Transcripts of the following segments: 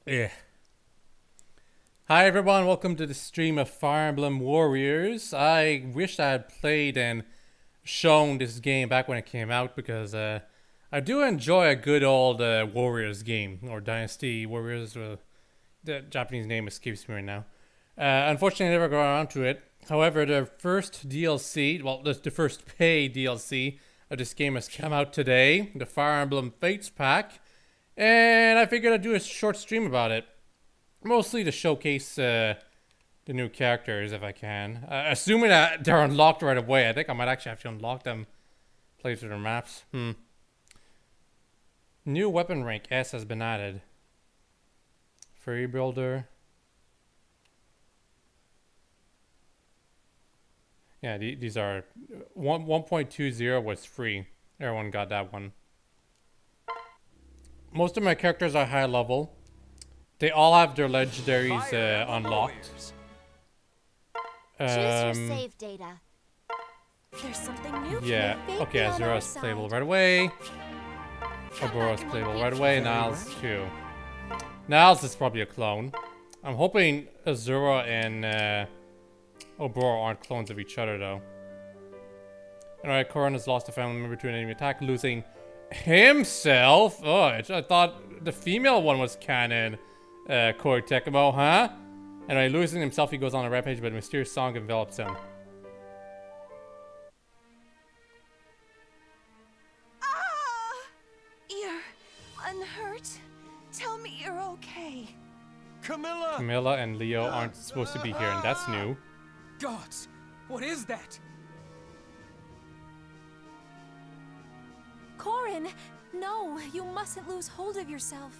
Yeah. Hi everyone, welcome to the stream of Fire Emblem Warriors. I wish I had played and shown this game back when it came out because I do enjoy a good old Warriors game, or Dynasty Warriors. The Japanese name escapes me right now. Unfortunately, I never got around to it. However, the first DLC, well, the first pay DLC of this game has come out today, the Fire Emblem Fates pack, and I figured I'd do a short stream about it. Mostly to showcase the new characters if I can. Assuming that they're unlocked right away. I think I might actually have to unlock them. Play through their maps. New weapon rank S has been added. Free builder. Yeah, these are 1.20 was free. Everyone got that one. Most of my characters are high level. They all have their legendaries unlocked. Choose your save data. There's something new. Yeah. Okay, Azura's playable right away. Oboro's playable right away. Niles too. Niles is probably a clone. I'm hoping Azura and Oboro aren't clones of each other though. Alright, Corrin has lost a family member to an enemy attack, losing himself. Oh, I thought the female one was canon. Corey Tekamo, huh? Anyway, losing himself, he goes on a rampage, but a mysterious song envelops him. Ah! You're unhurt? Tell me you're okay. Camilla and Leo aren't supposed to be here, and that's new. Gods, what is that? Corrin, no, you mustn't lose hold of yourself.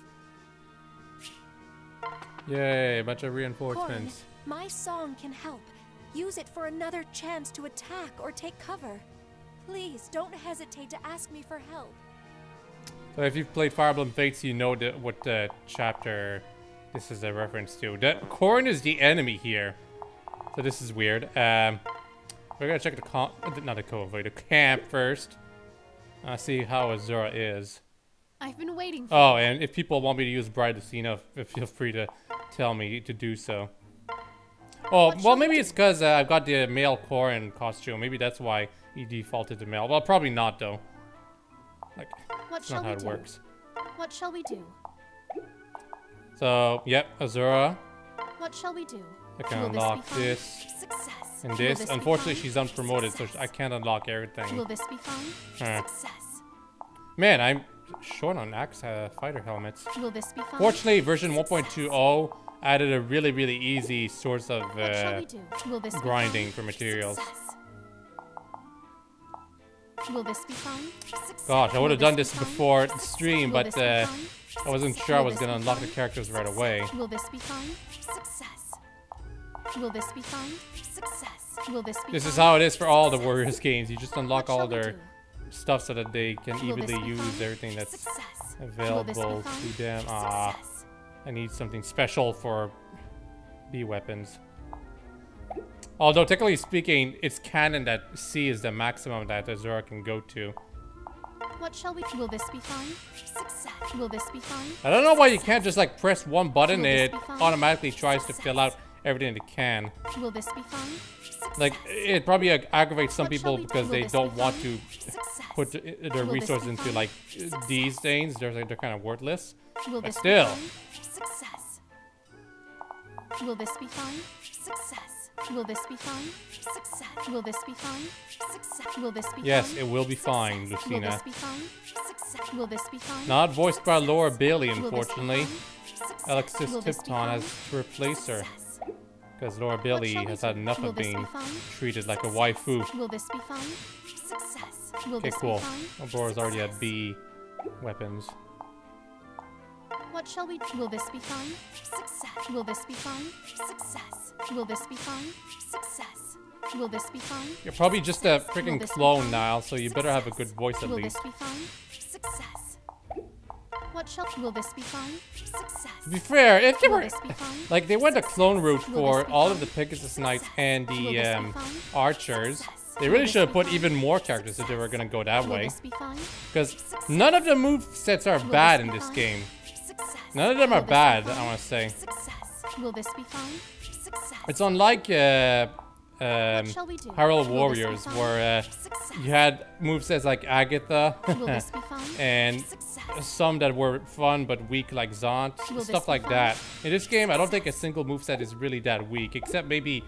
Yay, a bunch of reinforcements. Corrin, my song can help. Use it for another chance to attack or take cover. Please, don't hesitate to ask me for help. So if you've played Fire Emblem Fates, you know what chapter this is a reference to. Corrin is the enemy here. So this is weird. We're gonna check the camp first. See how Azura is. I've been waiting for Oh, and if people want me to use Bride Lucina, feel free to tell me to do so. Oh, well, maybe it's because I've got the male Corrin costume. Maybe that's why he defaulted to male. Well, probably not, though. Like, that's not how it works. What shall we do? So, yep, Azura. What shall we do? I can unlock this Success. and this. Unfortunately, she's unpromoted, so I can't unlock everything. Will this be fun? Success. Man, I'm short on axe fighter helmets. Will this be fun? Fortunately, version 1.20 added a really easy source of What shall we do? Will this grinding be for materials. Success. fun? Will this be fun? Gosh, I would have Will done this this be fun? before the stream, Will but this be fun? I wasn't sure I Will was this gonna be unlock the fun? characters right away. Will this be fun? Success. Will this be fun? Success. Will this be This fun? is how it is for all the Warriors games. You just unlock What shall all we their do? stuff so that they can Will this evenly be use fun? everything that's Success. available fun? to them. Ah, Success. I need something special for B weapons. Although technically speaking, it's canon that C is the maximum that Azura can go to. What shall we? Will this be fun? Success. Will this be fun? I don't know why you can't just like press one button Will and this it be fun? automatically tries to fill out everything it can. Will this be fun? Like, it probably aggravates some What shall people we do? because Will they this don't be want fun? to Success. put their Will this resources be into fun? like these things. They're kind of worthless. Will But this still. be fun? Success. Will this be fun? Success. Will this be fun? Success. Will this be fun? Success. Will this be Yes, fun? it will be fine, Will Lucina. this be fun? Success. Will this be fun? Not voiced by Laura Bailey, Will this be unfortunately. fun? Alexis Will this be Tipton fun? has to replace her Success. because Laura Bailey shall we has had do? enough Will of this be being fun? treated like a waifu. Will this be fun? Success. Will Okay, this cool. be fun? Oboro's already at B weapons. What shall we? Will this be fun? Success. Will this be fun? Success. Will this be fun? Success. Will this be fun? You're probably just a freaking this be clone fun? now, so you better have a good voice at Will least. this be fun? Success. What shall? Will this be fun? Success. To be fair, if they Will were this be fun? like they went the clone route Will for this be all fun? of the Pegasus Knights and Will the this be fun? archers, they Will really this should have be put fun? even more characters if they were gonna go that Will way. this be fun? Because none of the move sets are Will bad this in be this fun? game. Success. None of them are bad, I want to say. Success. Will this be fine? Success. It's unlike What shall we do? Hyrule Will this be Warriors, fine? where Success. you had movesets like Agatha Will this be fine? and Success. some that were fun but weak like Zont, Will stuff this be like fun? that. In this game, I don't think a single moveset is really that weak, except maybe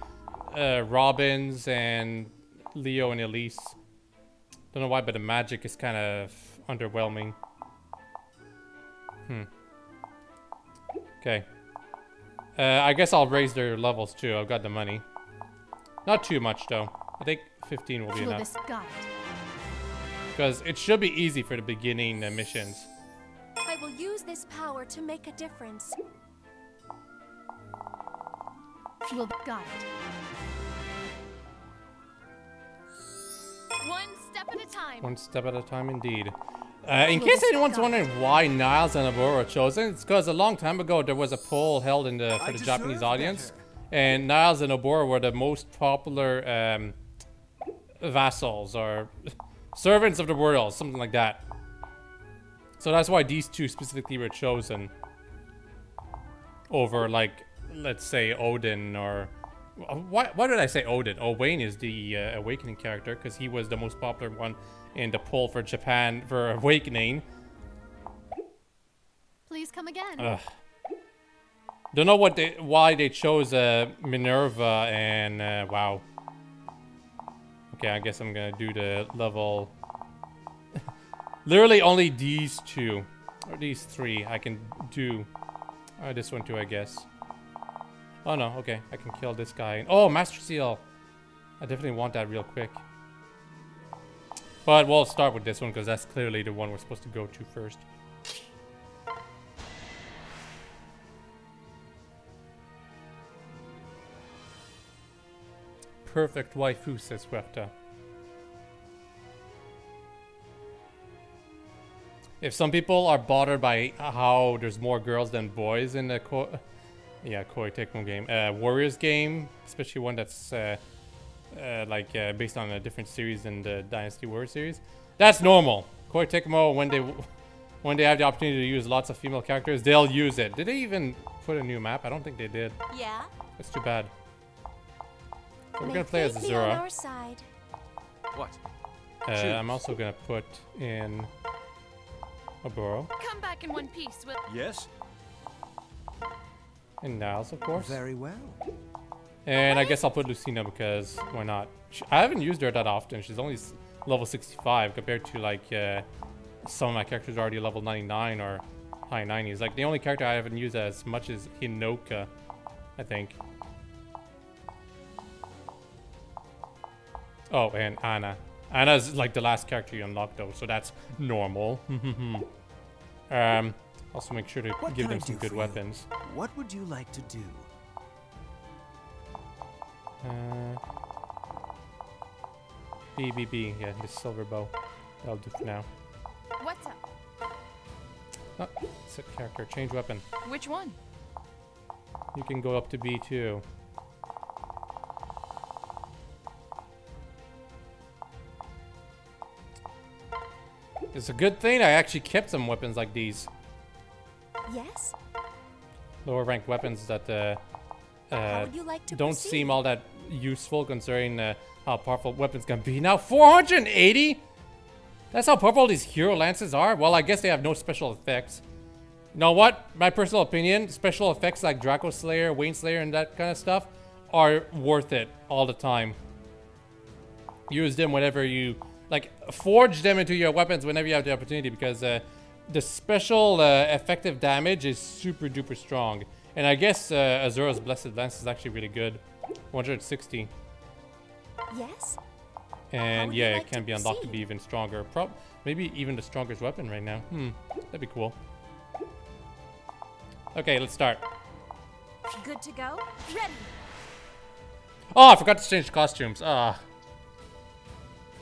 Robin's and Leo and Elise. Don't know why, but the magic is kind of underwhelming. Okay. I guess I'll raise their levels too. I've got the money. Not too much though. I think 15 will be Will enough. this got it? Because it should be easy for the beginning missions. I will use this power to make a difference. Will got it. One step at a time. One step at a time indeed. In case anyone's wondering why Niles and Oboro are chosen, it's because a long time ago there was a poll held in for the Japanese audience, and Niles and Oboro were the most popular vassals or servants of the world, something like that. So that's why these two specifically were chosen over, like, let's say Odin or... Why did I say Odin? Owain is the Awakening character because he was the most popular one in the poll for Japan for Awakening. Please come again. Ugh. Don't know why they chose Minerva and WoW. Okay, I guess I'm gonna do the level. Literally only these two or these three I can do. This one too, I guess. Oh no, okay, I can kill this guy. Oh, Master Seal. I definitely want that real quick. But we'll start with this one because that's clearly the one we're supposed to go to first. Perfect waifu, says Wefta. If some people are bothered by how there's more girls than boys in the Koei Tecmo game, Warriors game, especially one that's based on a different series than the Dynasty Warrior series, that's normal. Koei Tecmo, when they have the opportunity to use lots of female characters, they'll use it. Did they even put a new map? I don't think they did. Yeah? That's too bad. So we're May gonna play as fate be on Azura. our side. What? I'm also gonna put in Oboro Come back in one piece. Will Yes? and Niles, of course. Very well. And I guess I'll put Lucina because why not? I haven't used her that often. She's only level 65 compared to like some of my characters are already level 99 or high 90s. Like the only character I haven't used as much is Hinoka, I think. Oh, and Anna. Anna's like the last character you unlock though, so that's normal. Also make sure to What give can I them some do good for you? weapons. What would you like to do? BBB, yeah, this silver bow. That'll do for now. what's up? Oh, set character, change weapon. Which one? You can go up to B2. It's a good thing I actually kept some weapons like these. Yes? Lower ranked weapons that How would you like to don't proceed? seem all that useful considering how powerful weapons can be. Now 480? That's how powerful these hero lances are? Well, I guess they have no special effects. You know what? My personal opinion, special effects like Draco Slayer, Wayne Slayer, and that kind of stuff are worth it all the time. Use them whenever you... Like, forge them into your weapons whenever you have the opportunity because the special effective damage is super duper strong. And I guess Azura's Blessed Lance is actually really good. 160. Yes? And would you yeah, like it can to be unlocked to proceed? be even stronger. Maybe even the strongest weapon right now. That'd be cool. Okay, let's start. Good to go? Ready! Oh, I forgot to change costumes.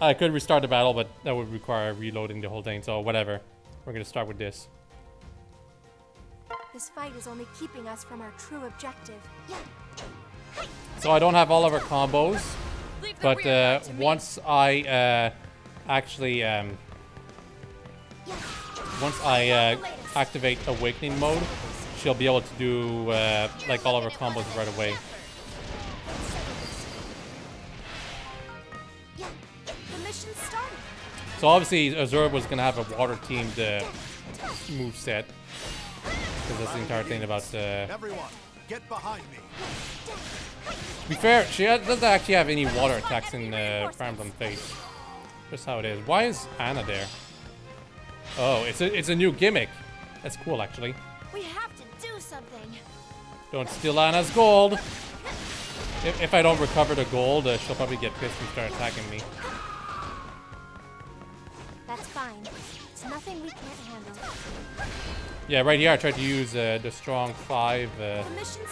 I could restart the battle, but that would require reloading the whole thing, so whatever. We're gonna start with this. This fight is only keeping us from our true objective. So I don't have all of our combos, Leave the but rear guard to me. once I activate Awakening mode, she'll be able to do like all of her combos right away. Yeah, the mission started. So obviously Azura was gonna have a water themed move set, because that's the entire thing about. Everyone, get behind me. To be fair, she doesn't actually have any water attacks in Fire Emblem Fates. Just how it is. Why is Anna there? Oh, it's a new gimmick. That's cool, actually. We have to do something. Don't steal Anna's gold. If I don't recover the gold, she'll probably get pissed and start attacking me. That's fine. It's nothing we can't handle. Yeah, right here I tried to use the strong 5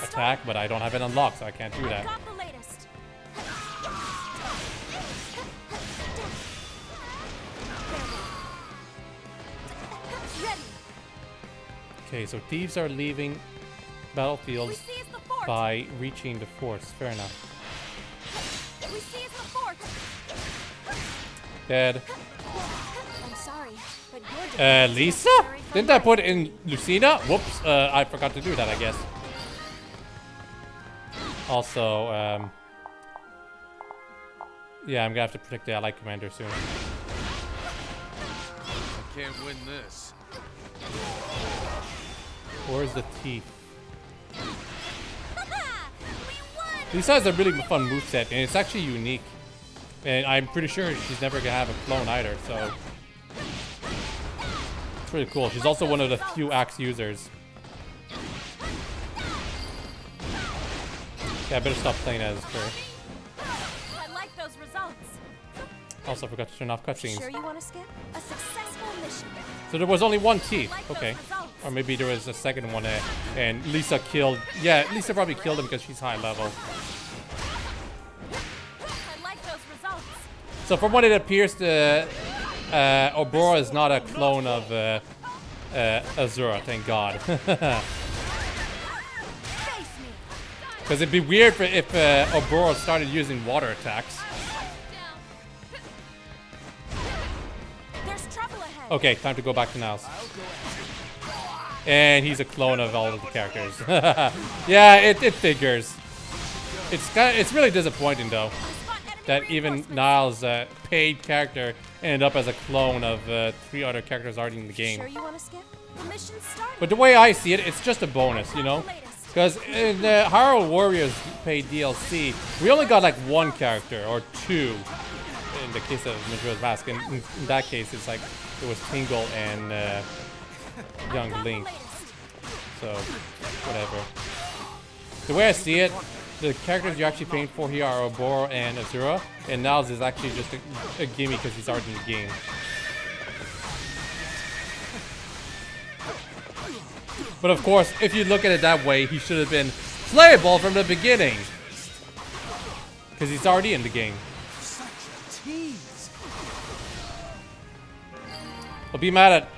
attack, but I don't have it unlocked, so I can't do that. Got the latest. Ready. Okay, so thieves are leaving battlefield We seize the fort. by reaching the forts. Fair enough. We seize the fort. Dead. I'm sorry, but you're Lisa? Didn't I put in Lucina? Whoops, I forgot to do that, I guess. Also, yeah, I'm gonna have to protect the Allied Commander soon. I can't win this. Where's the thief? We won. Lisa has a really fun moveset, and it's actually unique. And I'm pretty sure she's never gonna have a clone either, so it's really cool. She's also one of the few axe users. Yeah, I better stop playing as her. I like those results. Also forgot to turn off cutscenes. Sure you want to skip? A successful mission. So there was only one thief. Like Okay. those results. Or maybe there was a second one, and Lisa killed. Yeah, Lisa probably killed him because she's high level. I like those results. So from what it appears, Oboro is not a clone of Azura, thank God. Face me. Because it'd be weird if Oboro started using water attacks. There's trouble ahead. Okay, time to go back to Niles. And he's a clone of all of the characters. Yeah, it figures. It's really disappointing though that even Niles' paid character ended up as a clone of 3 other characters already in the game. Sure you want to skip? The mission started. But the way I see it, it's just a bonus, you know? Because in the Hyrule Warriors paid DLC, we only got like 1 character or 2 in the case of Majora's Mask. And in that case, it's like it was Tingle and young Link. So, whatever. The way I see it, the characters you're actually paying for here are Oboro and Azura, and Niles is actually just a gimme because he's already in the game. But of course, if you look at it that way, he should have been playable from the beginning. Because he's already in the game. Such a tease. Well, be mad at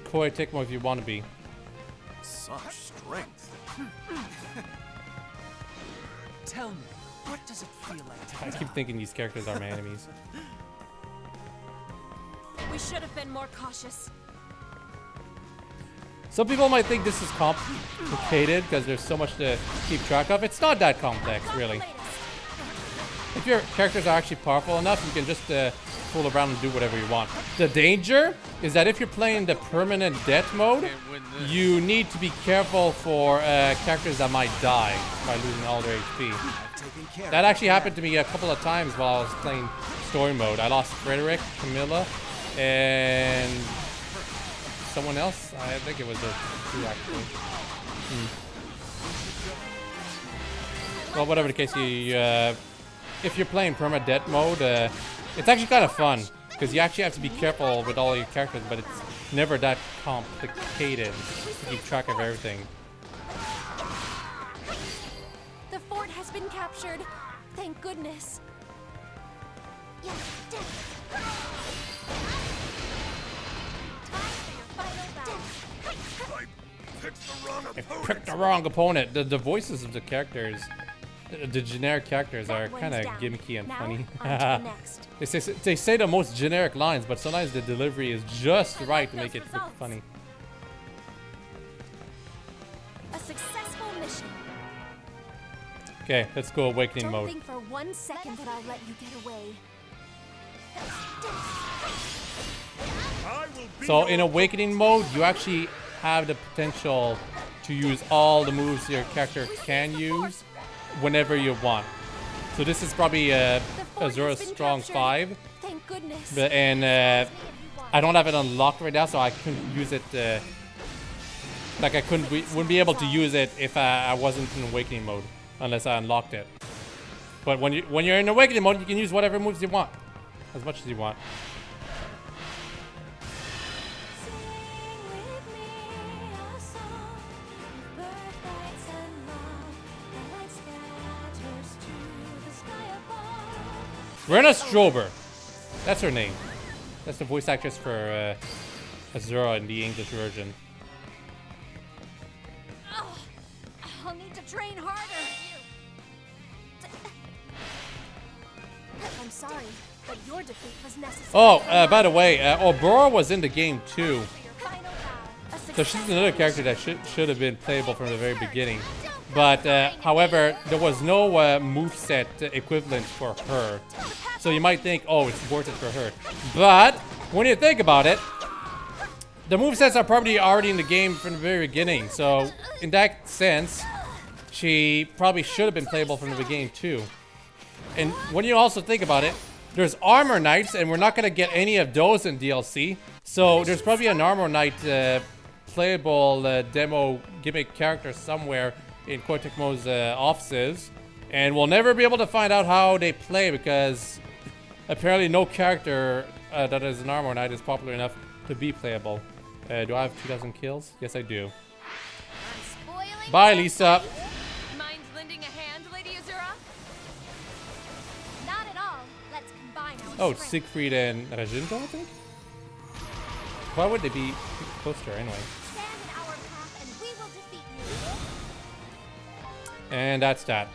Koei Tecmo if you want to be. Such strength. Tell me, what does it feel like to I keep thinking these characters are my enemies. We should have been more cautious. Some people might think this is complicated because there's so much to keep track of. It's not that complex, really. If your characters are actually powerful enough, you can just fool around and do whatever you want. The danger is that if you're playing the permanent death mode, you need to be careful for characters that might die by losing all their HP. That actually happened to me a couple of times while I was playing story mode. I lost Frederick, Camilla, and someone else. I think it was the 2 actually. Well, whatever the case, if you're playing perma-death mode, it's actually kind of fun because you actually have to be careful with all your characters, but it's never that complicated to keep track of everything. The fort has been captured. Thank goodness. Yeah, I picked the wrong opponent. The voices of the characters, the generic characters, are kind of gimmicky and funny. They say the most generic lines, but sometimes the delivery is just right to make it look funny. Successful mission. Okay, let's go awakening Don't mode. think for 1 second that I'll let you get away. So in awakening mode, you actually have the potential to use all the moves your character can use whenever you want. So this is probably Azura Strong 5. Thank goodness. And I don't have it unlocked right now, so I couldn't use it. Like I wouldn't be able to use it if I wasn't in awakening mode unless I unlocked it. But when you're in awakening mode, you can use whatever moves you want, as much as you want. Rena Strober. That's her name. That's the voice actress for Azura in the English version. Oh, I'll need to train harder. I'm sorry, but your defeat was necessary. Oh, by the way, Oboro was in the game too. So she's another character that should have been playable from the very beginning. But, however, there was no moveset equivalent for her. So you might think, oh, it's worth it for her. But, when you think about it, the movesets are probably already in the game from the very beginning. So, in that sense, she probably should have been playable from the beginning too. And when you also think about it, there's Armor Knights, and we're not going to get any of those in DLC. So, there's probably an Armor Knight playable demo gimmick character somewhere in Koei Tecmo's offices, and we'll never be able to find out how they play because apparently no character that is an Armor Knight is popular enough to be playable. Do I have 2,000 kills? Yes, I do. Bye, Lisa. Mind lending a hand, Lady Azura? Not at all. Let's combine our Oh, strength. Siegfried and Rajinto, I think? Why would they be close to her anyway? Stand in our path and we will defeat you. And that's that.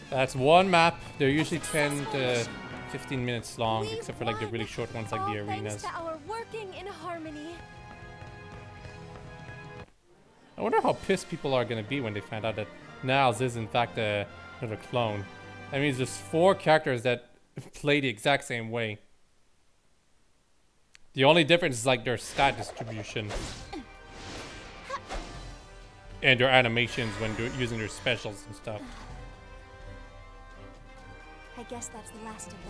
That's one map. They're usually 10 to 15 minutes long, except for like the really short ones like the All arenas. thanks to our working in harmony. I wonder how pissed people are going to be when they find out that Niles is in fact another clone. I mean, there's 4 characters that play the exact same way. The only difference is like their stat distribution and their animations when using their specials and stuff. I guess that's the last of them.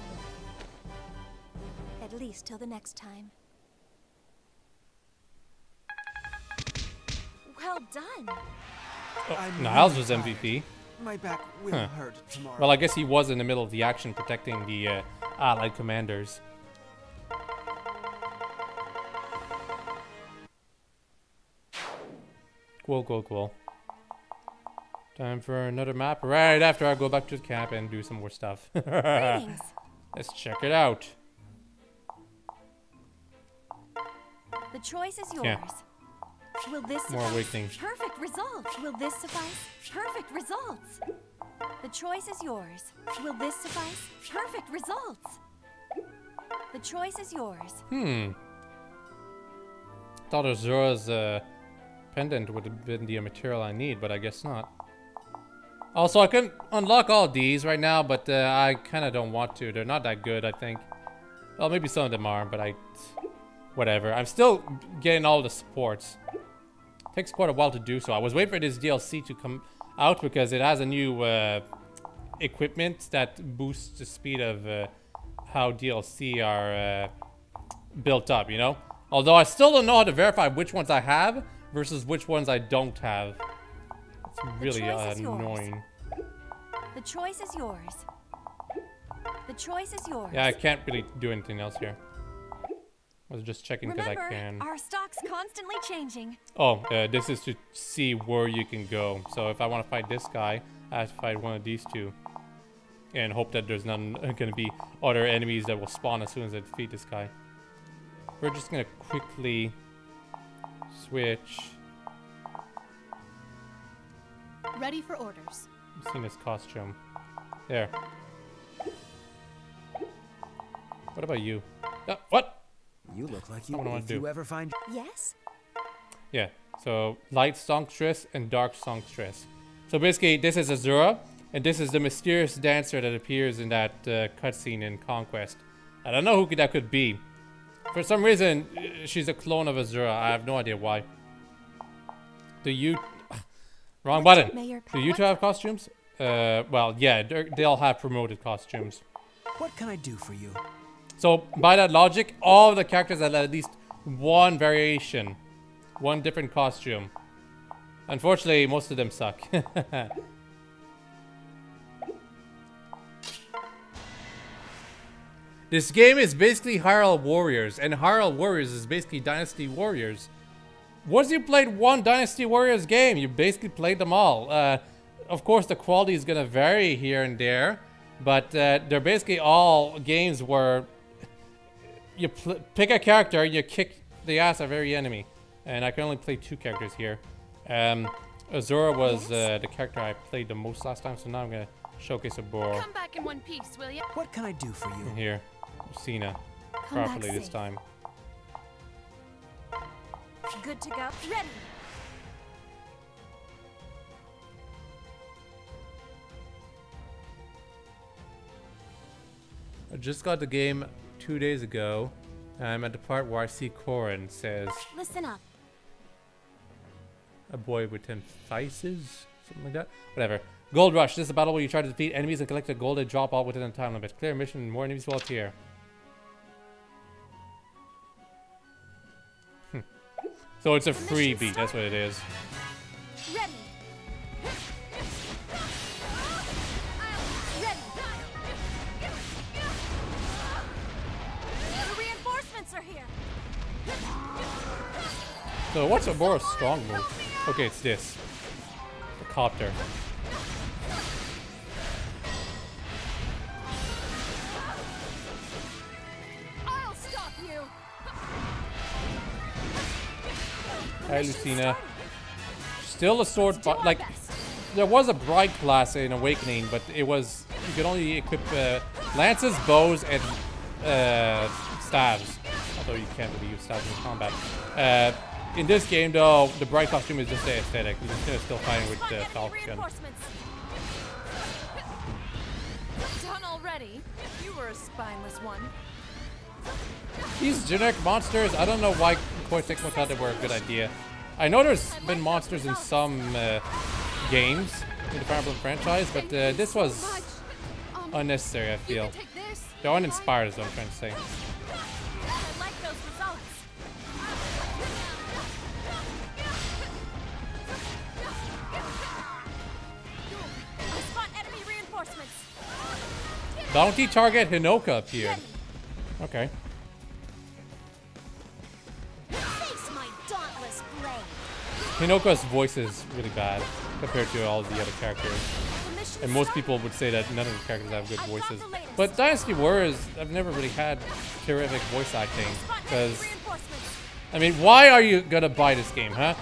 At least till the next time. Well done. Oh, Niles was MVP. My back will Huh. hurt tomorrow. Well, I guess he was in the middle of the action protecting the allied commanders. Cool. Time for another map right after I go back to the camp and do some more stuff. Greetings. Let's check it out. The choice is yours. Yeah. Will this More suffice? awakening. Perfect results. Will this suffice? Perfect results. The choice is yours. Will this suffice? Perfect results. The choice is yours. Thought Azura's pendant would have been the material I need, but I guess not. Also, I couldn't unlock all these right now, but I kind of don't want to. They're not that good, I think. Well, maybe some of them are, but whatever. I'm still getting all the supports. Takes quite a while to do so. I was waiting for this DLC to come out because it has a new equipment that boosts the speed of how DLC are built up, you know? Although I still don't know how to verify which ones I have versus which ones I don't have. It's really annoying. The choice is yours. The choice is yours. Yeah, I can't really do anything else here. I was just checking because I Remember, can. our stock's constantly changing. Oh, this is to see where you can go. So if I want to fight this guy, I have to fight one of these two. And hope that there's none going to be other enemies that will spawn as soon as I defeat this guy. We're just going to quickly switch. Ready for orders. I've seen his costume. There. What about you? What? You look like I don't know what if to you do. ever find. Yes? Yeah. So light songstress and dark songstress. So basically, this is Azura, and this is the mysterious dancer that appears in that cutscene in Conquest. I don't know who that could be. For some reason, she's a clone of Azura. I have no idea why. Do you... Wrong button. Do you two have costumes? Well, yeah, they'll have promoted costumes. What can I do for you? So, by that logic, all of the characters have at least one variation. One different costume. Unfortunately, most of them suck. This game is basically Hyrule Warriors, and Hyrule Warriors is basically Dynasty Warriors. Once you played one Dynasty Warriors game, you basically played them all. Of course, the quality is going to vary here and there, but they're basically all games where you pick a character and you kick the ass of every enemy. And I can only play 2 characters here. Azura was the character I played the most last time, so now I'm going to showcase Oboro. Come back in one piece, will you? What can I do for you? Here, Lucina, Come properly back this safe. time. Good to go. Ready. I just got the game 2 days ago. I'm at the part where I see Corrin says, Listen up. a boy with 10 faces? Something like that? Whatever. Gold Rush. This is a battle where you try to defeat enemies and collect the gold they drop all within a time limit. Clear mission and more enemies will appear. So it's a freebie, that's what it is. Ready. Ready. The reinforcements are here. So what's Oboro's strong move? Okay, it's this. The copter. I'll stop you. Hi, Lucina. Still a sword, but like there was a bright class in Awakening, but it was you could only equip lances, bows, and staves. Although you can't really use staves in combat. In this game, though, the bright costume is just the aesthetic. You're still fighting with the Falcon. Done already? You were a spineless one. These generic monsters, I don't know why WhiteHawke thought they were a good idea. I know there's been monsters in some games in the Fire Emblem franchise, but this was unnecessary, I feel. They're uninspired is what I'm trying to say. I like those results. I spot enemy reinforcements. Bounty target Hinoka appeared. Okay. Face my dauntless blade. Hinoka's voice is really bad compared to all the other characters. And most people would say that none of the characters have good voices. But Dynasty Warriors, I've never really had terrific voice acting. Because, I mean, why are you gonna buy this game, huh?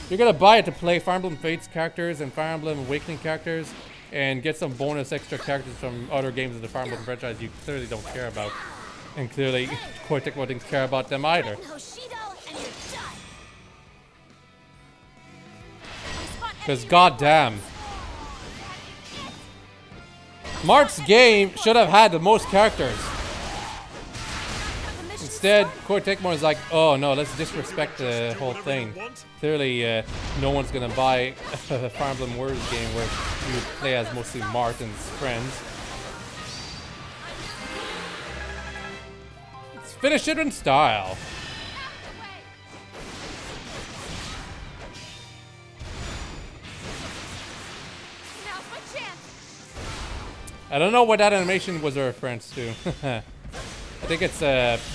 You're gonna buy it to play Fire Emblem Fates characters and Fire Emblem Awakening characters and get some bonus extra characters from other games of the Fire Emblem franchise you clearly don't care about. And clearly, WhiteHawke wouldn't care about them either. Because goddamn. Mark's game should have had the most characters. Instead, WhiteHawke was like, oh no, let's disrespect the whole thing. Clearly, no one's gonna buy a Fire Emblem Warriors game where you play as mostly Mart and his friends. Let's finish it in style. I don't know what that animation was a reference to. I think it's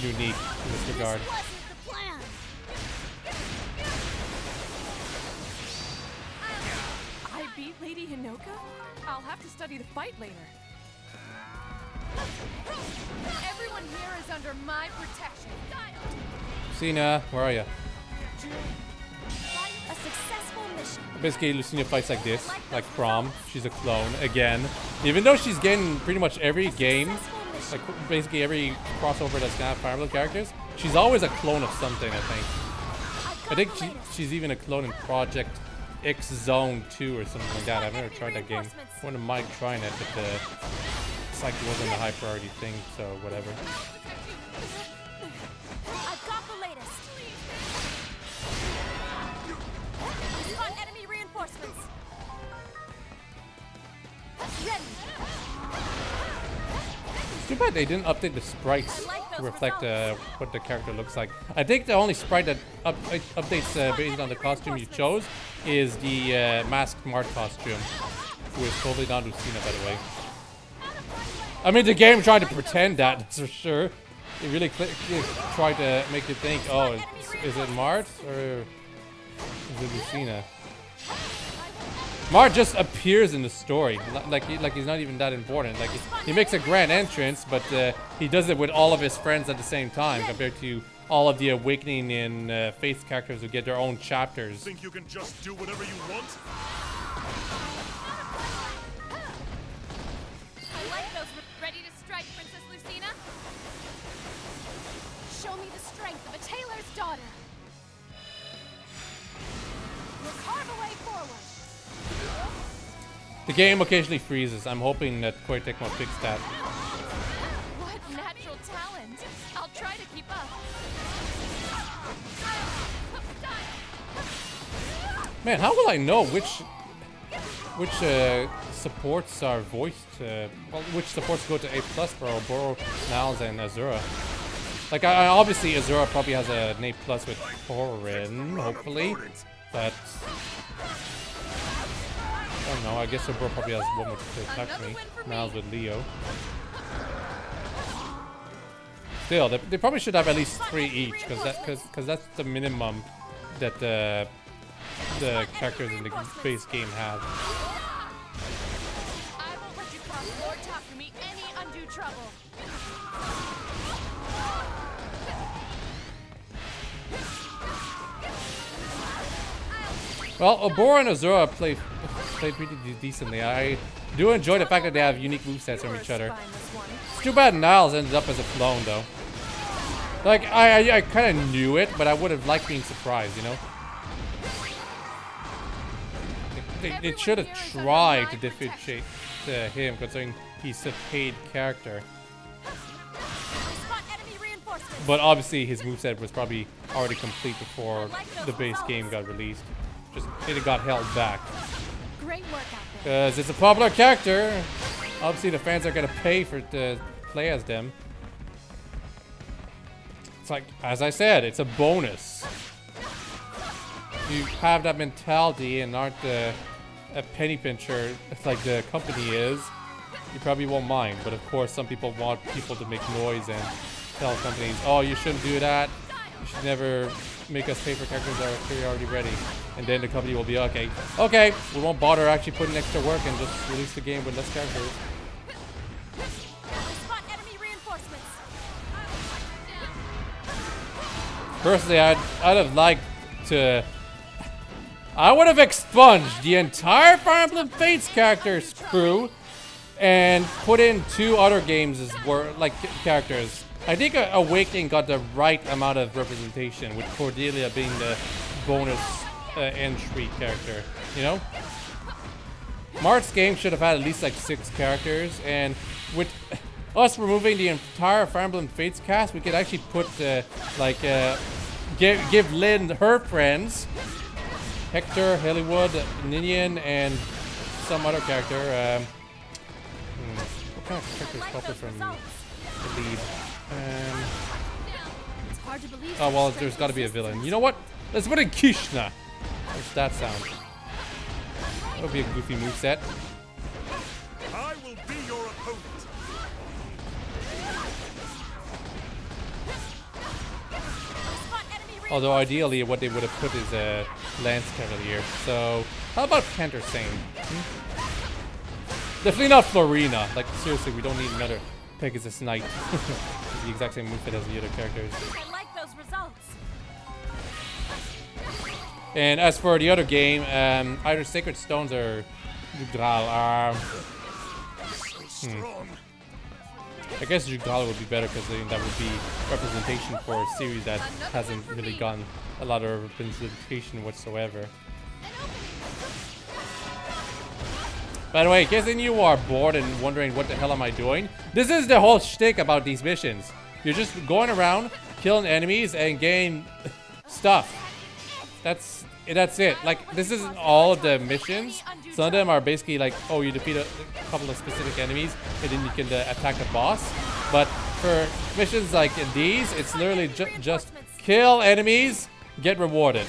unique in this regard. I beat Lady Hinoka? I'll have to study the fight later. Everyone here is under my protection. Lucina, where are you? A successful mission. Basically, Lucina fights like this, like Prom. She's a clone again. Even though she's getting pretty much every game, like basically every crossover that's gonna have Fire Emblem characters, she's always a clone of something, I think. I think she's even a clone in Project X Zone 2 or something like that. I've never tried that game. I wouldn't mind trying it, but it's like it wasn't a high priority thing, so whatever. I've got the latest. Spot enemy reinforcements. Ready. It's too bad they didn't update the sprites to reflect what the character looks like. I think the only sprite that updates based on the costume you chose is the masked Mart costume, who is totally not Lucina, by the way. I mean, the game tried to pretend that's for sure. It really tried to make you think, oh, is it Mart or is it Lucina? Mart just appears in the story, like he's not even that important. Like he makes a grand entrance, but he does it with all of his friends at the same time, compared to all of the Awakening and Faith characters who get their own chapters. Think you can just do whatever you want? I like those. Ready to strike, Princess Lucina? Show me the strength of a tailor's daughter. We'll carve a way forward. The game occasionally freezes. I'm hoping that WhiteHawke will fix that. What natural talent! I'll try to keep up. Man, how will I know which supports are voiced? Well, which supports go to A+ for Oboro, Niles, and Azura? Like, I obviously Azura probably has an A+ with Corin, hopefully, but I don't know. I guess Oboro probably has one with Takumi, Niles with Leo. Still, they probably should have at least 3 each, because that's the minimum that the characters in the base game have. I won't let you cause Lord Takumi any undue trouble. Well, Oboro and Azura played pretty decently. I do enjoy the fact that they have unique movesets from each other. It's too bad Niles ended up as a clone, though. Like, I kind of knew it, but I would have liked being surprised, you know? They should have tried to differentiate him, considering he's a paid character. But obviously, his moveset was probably already complete before the base game got released. Just it got held back. Great work out there. Because it's a popular character. Obviously, the fans are gonna pay for it to play as them. It's like, as I said, it's a bonus. If you have that mentality and aren't a penny pincher like the company is, you probably won't mind. But of course, some people want people to make noise and tell companies, oh, you shouldn't do that. You should never make us pay for characters that are already ready. And then the company will be okay, we won't bother actually putting extra work and just release the game with less characters. Personally, I'd have liked to. I would have expunged the entire Fire Emblem Fates characters crew and put in 2 other games as characters. I think Awakening got the right amount of representation, with Cordelia being the bonus entry character, you know? Mart's game should have had at least like 6 characters, and with us removing the entire Fire Emblem Fates cast, we could actually put give Lynn her friends, Hector, Hollywood, Ninian, and some other character. What kind of character is proper from the lead? It's hard to believe. Oh well, there's got to be a villain. You know what? Let's put in Kishna. What's that sound? That would be a goofy moveset. I will be your opponent. Although ideally, what they would have put is a Lance Cavalier. So how about Cantor Sane? Definitely not Florina. Like seriously, we don't need another Pegasus Knight. It's the exact same movement as the other characters. I like those results. And as for the other game, either Sacred Stones or Graal are... I guess Jugala would be better because that would be representation for a series that hasn't really gotten a lot of representation whatsoever. By the way, in case any of you are bored and wondering what the hell am I doing, this is the whole shtick about these missions. You're just going around, killing enemies, and getting stuff. That's it. Like, this isn't all of the missions. Some of them are basically like, oh, you defeat a couple of specific enemies, and then you can attack the boss. But for missions like these, it's literally just kill enemies, get rewarded.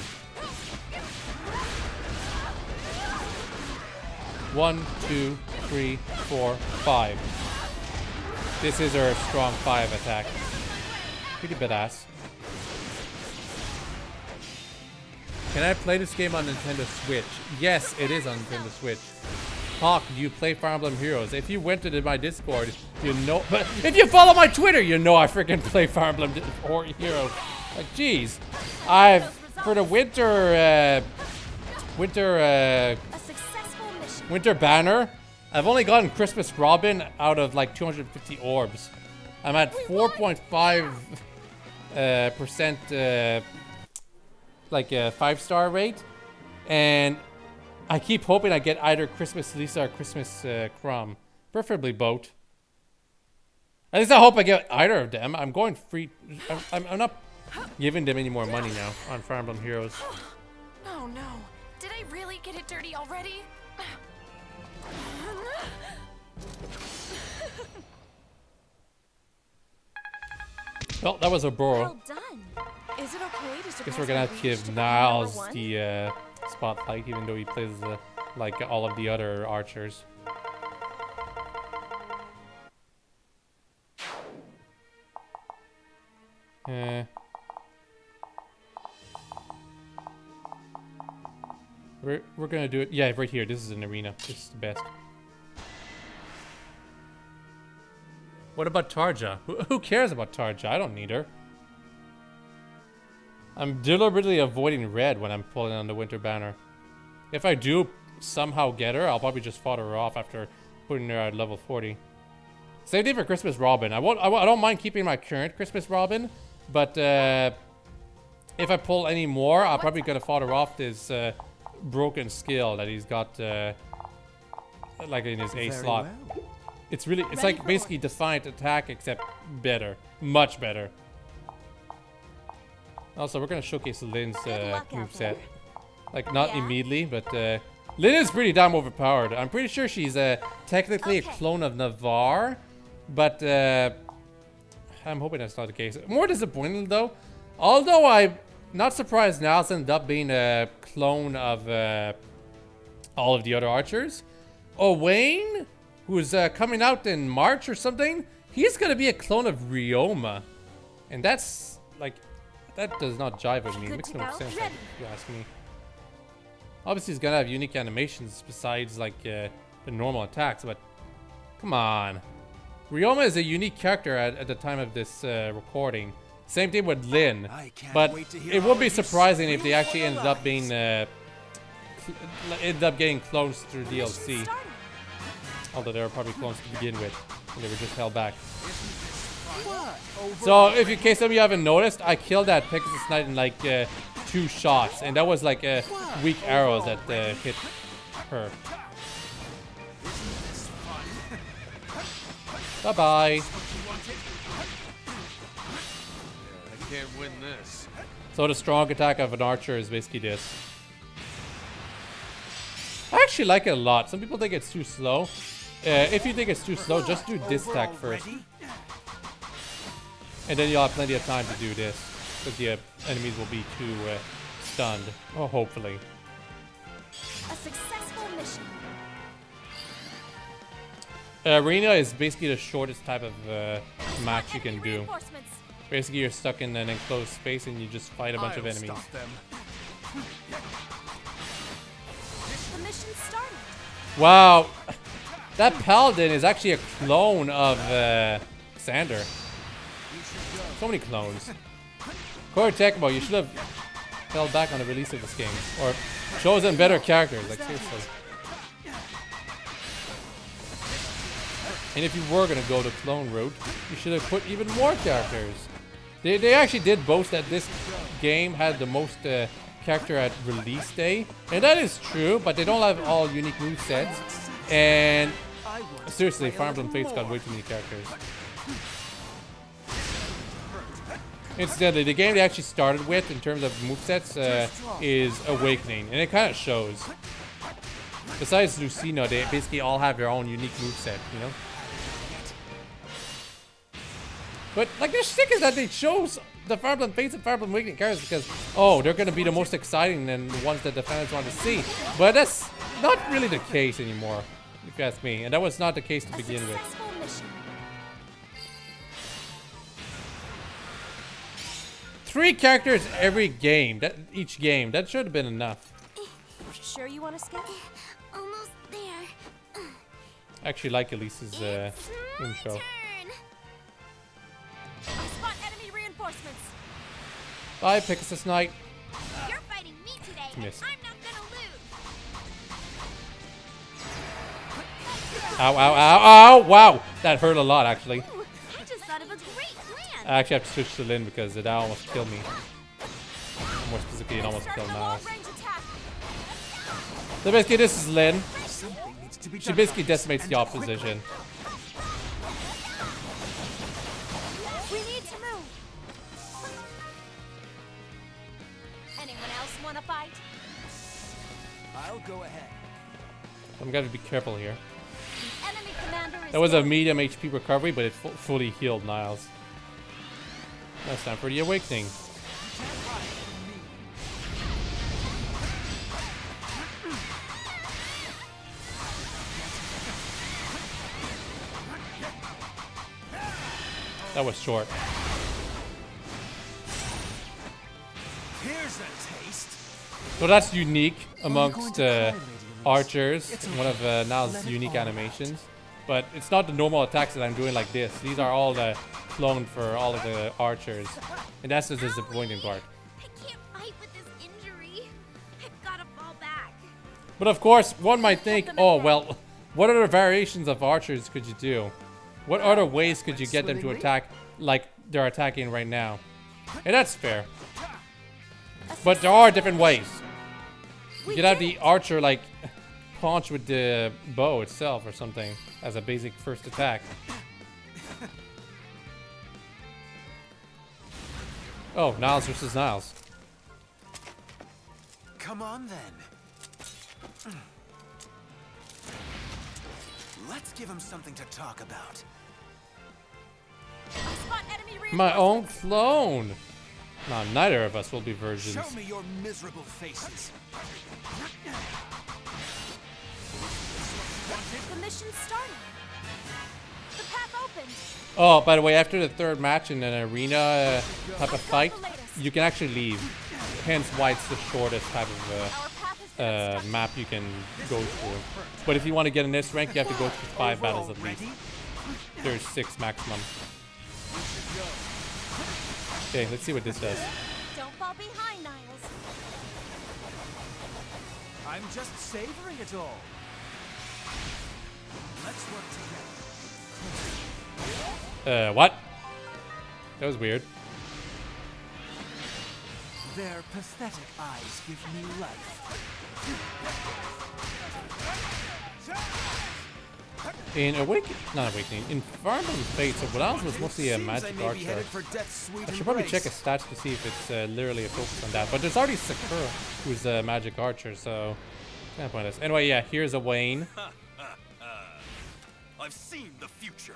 1, 2, 3, 4, 5. This is our strong 5 attack. Pretty badass. Can I play this game on Nintendo Switch? Yes, it is on Nintendo Switch. Hawk, do you play Fire Emblem Heroes? If you went to my Discord, you know. But if you follow my Twitter, you know I freaking play Fire Emblem Heroes. Like, jeez, for the winter banner, I've only gotten Christmas Robin out of like 250 orbs. I'm at 4.5% like a 5-star rate, and I keep hoping I get either Christmas Lisa or Christmas Crumb, preferably both. At least I hope I get either of them. I'm going free. I'm not giving them any more money now on Fire Emblem Heroes. Oh no, did I really get it dirty already? Well, that was Oboro. Well done. Is it okay to Guess we're gonna have to give Niles the spotlight, even though he plays like all of the other archers. We're gonna do it. Yeah, right here. This is an arena. This is the best. What about Tarja? Who cares about Tarja? I don't need her. I'm deliberately avoiding red when I'm pulling on the winter banner. If I do somehow get her, I'll probably just fought her off after putting her at level 40. Same thing for Christmas Robin. I don't mind keeping my current Christmas Robin, but if I pull any more, I'll probably gonna fought her off this broken skill that he's got like in his A slot. Well. It's like basically Defiant Attack, except better. Much better. Also, we're gonna showcase Lynn's moveset. Like, not immediately, but Lynn is pretty damn overpowered. I'm pretty sure she's technically a clone of Navarre, but I'm hoping that's not the case. More disappointing, though. Although I'm not surprised Niles ended up being a clone of all of the other archers. Owain, who's coming out in March or something, he's gonna be a clone of Ryoma. And that's, like, that does not jive with me. It makes no sense, if you ask me. Obviously, he's gonna have unique animations besides, like, the normal attacks, but come on. Ryoma is a unique character at the time of this recording. Same thing with Lynn, but it would be surprising if they actually ended up being getting clones through DLC. Although they were probably clones to begin with, and they were just held back. So, if in case some of you haven't noticed, I killed that Pegasus Knight in like 2 shots, and that was like weak arrows that hit her. Bye bye. I can't win this. So the strong attack of an archer is basically this. I actually like it a lot. Some people think it's too slow. If you think it's too slow, just do this attack first. And then you'll have plenty of time to do this. Because the enemies will be too stunned. Oh, hopefully. A successful mission. Arena is basically the shortest type of match you can do. Basically, you're stuck in an enclosed space and you just fight a bunch of enemies. The mission started. Wow. That Paladin is actually a clone of Xander. So many clones. Corey Tecmo, you should have held back on the release of this game. Or chosen better characters, like seriously. And if you were gonna go the clone route, you should have put even more characters. They actually did boast that this game had the most character at release day, and that is true. But they don't have all unique movesets. And seriously, Fire Emblem Fates got way too many characters. Incidentally, the game they actually started with in terms of movesets is Awakening, and it kind of shows. Besides Lucina, they basically all have their own unique moveset, you know? But, like, their shtick is that they chose the Fire Emblem Fates and Fire Emblem Awakening characters because, oh, they're going to be the most exciting and the ones that the fans want to see. But that's not really the case anymore, if you ask me. And that was not the case to begin with. 3 characters every game. Each game. That should have been enough. Sure you want to skip? Almost there. I actually like Elise's intro. Spot enemy reinforcements. Bye, Pegasus Knight. You're fighting me today, and Missed. I'm not gonna lose. Ow, ow, ow, ow! Wow! That hurt a lot, actually. Ooh, I just thought of a great plan. I actually have to switch to Lynn because that almost killed me. More specifically, it almost killed Niles. So basically, this is Lynn. Something needs to be She done basically about this, decimates and the quickly. opposition. We need to move. Anyone else want to fight? I'll go ahead. I'm gonna be careful here. The enemy commander is That was a dead. medium HP recovery, but it fully healed Niles. Now it's time for the Awakening. That was short. Here's a taste. So that's unique amongst going to try, Lady Elise? archers, It's one of Niles' Let it unique all animations. But it's not the normal attacks that I'm doing like this. These are all the cloned for all of the archers. And that's the disappointing part. I can't fight with this injury. I've gotta fall back. But of course, one might think, oh, well, what other variations of archers could you do? What other ways could you get them to attack like they're attacking right now? And that's fair. But there are different ways. You could have the archer like punch with the bow itself or something as a basic first attack. Oh, Niles versus Niles. Come on then. Let's give him something to talk about. Spot enemy My own reinforcements. clone. No, neither of us will be virgins. Show me your miserable faces. The mission started. The path opened. Oh, by the way, after the third match in an arena type of fight, you can actually leave. Hence why it's the shortest type Our path has been obstructed. of map you can go through. But if you want to get in this rank, you have to go through 5 battles at least. There's 6 maximum. Okay, let's see what this does. Don't fall behind, Niles. I'm just savoring it all. Let's work together. What? That was weird. Their pathetic eyes give me life. In not Awakening, in Fire Emblem Fates, so Niles was mostly a magic archer. I should probably check his stats to see if it's literally a focus on that. But there's already Sakura, who's a magic archer, so kind of pointless. Anyway, yeah, here's a Wayne. I've seen the future.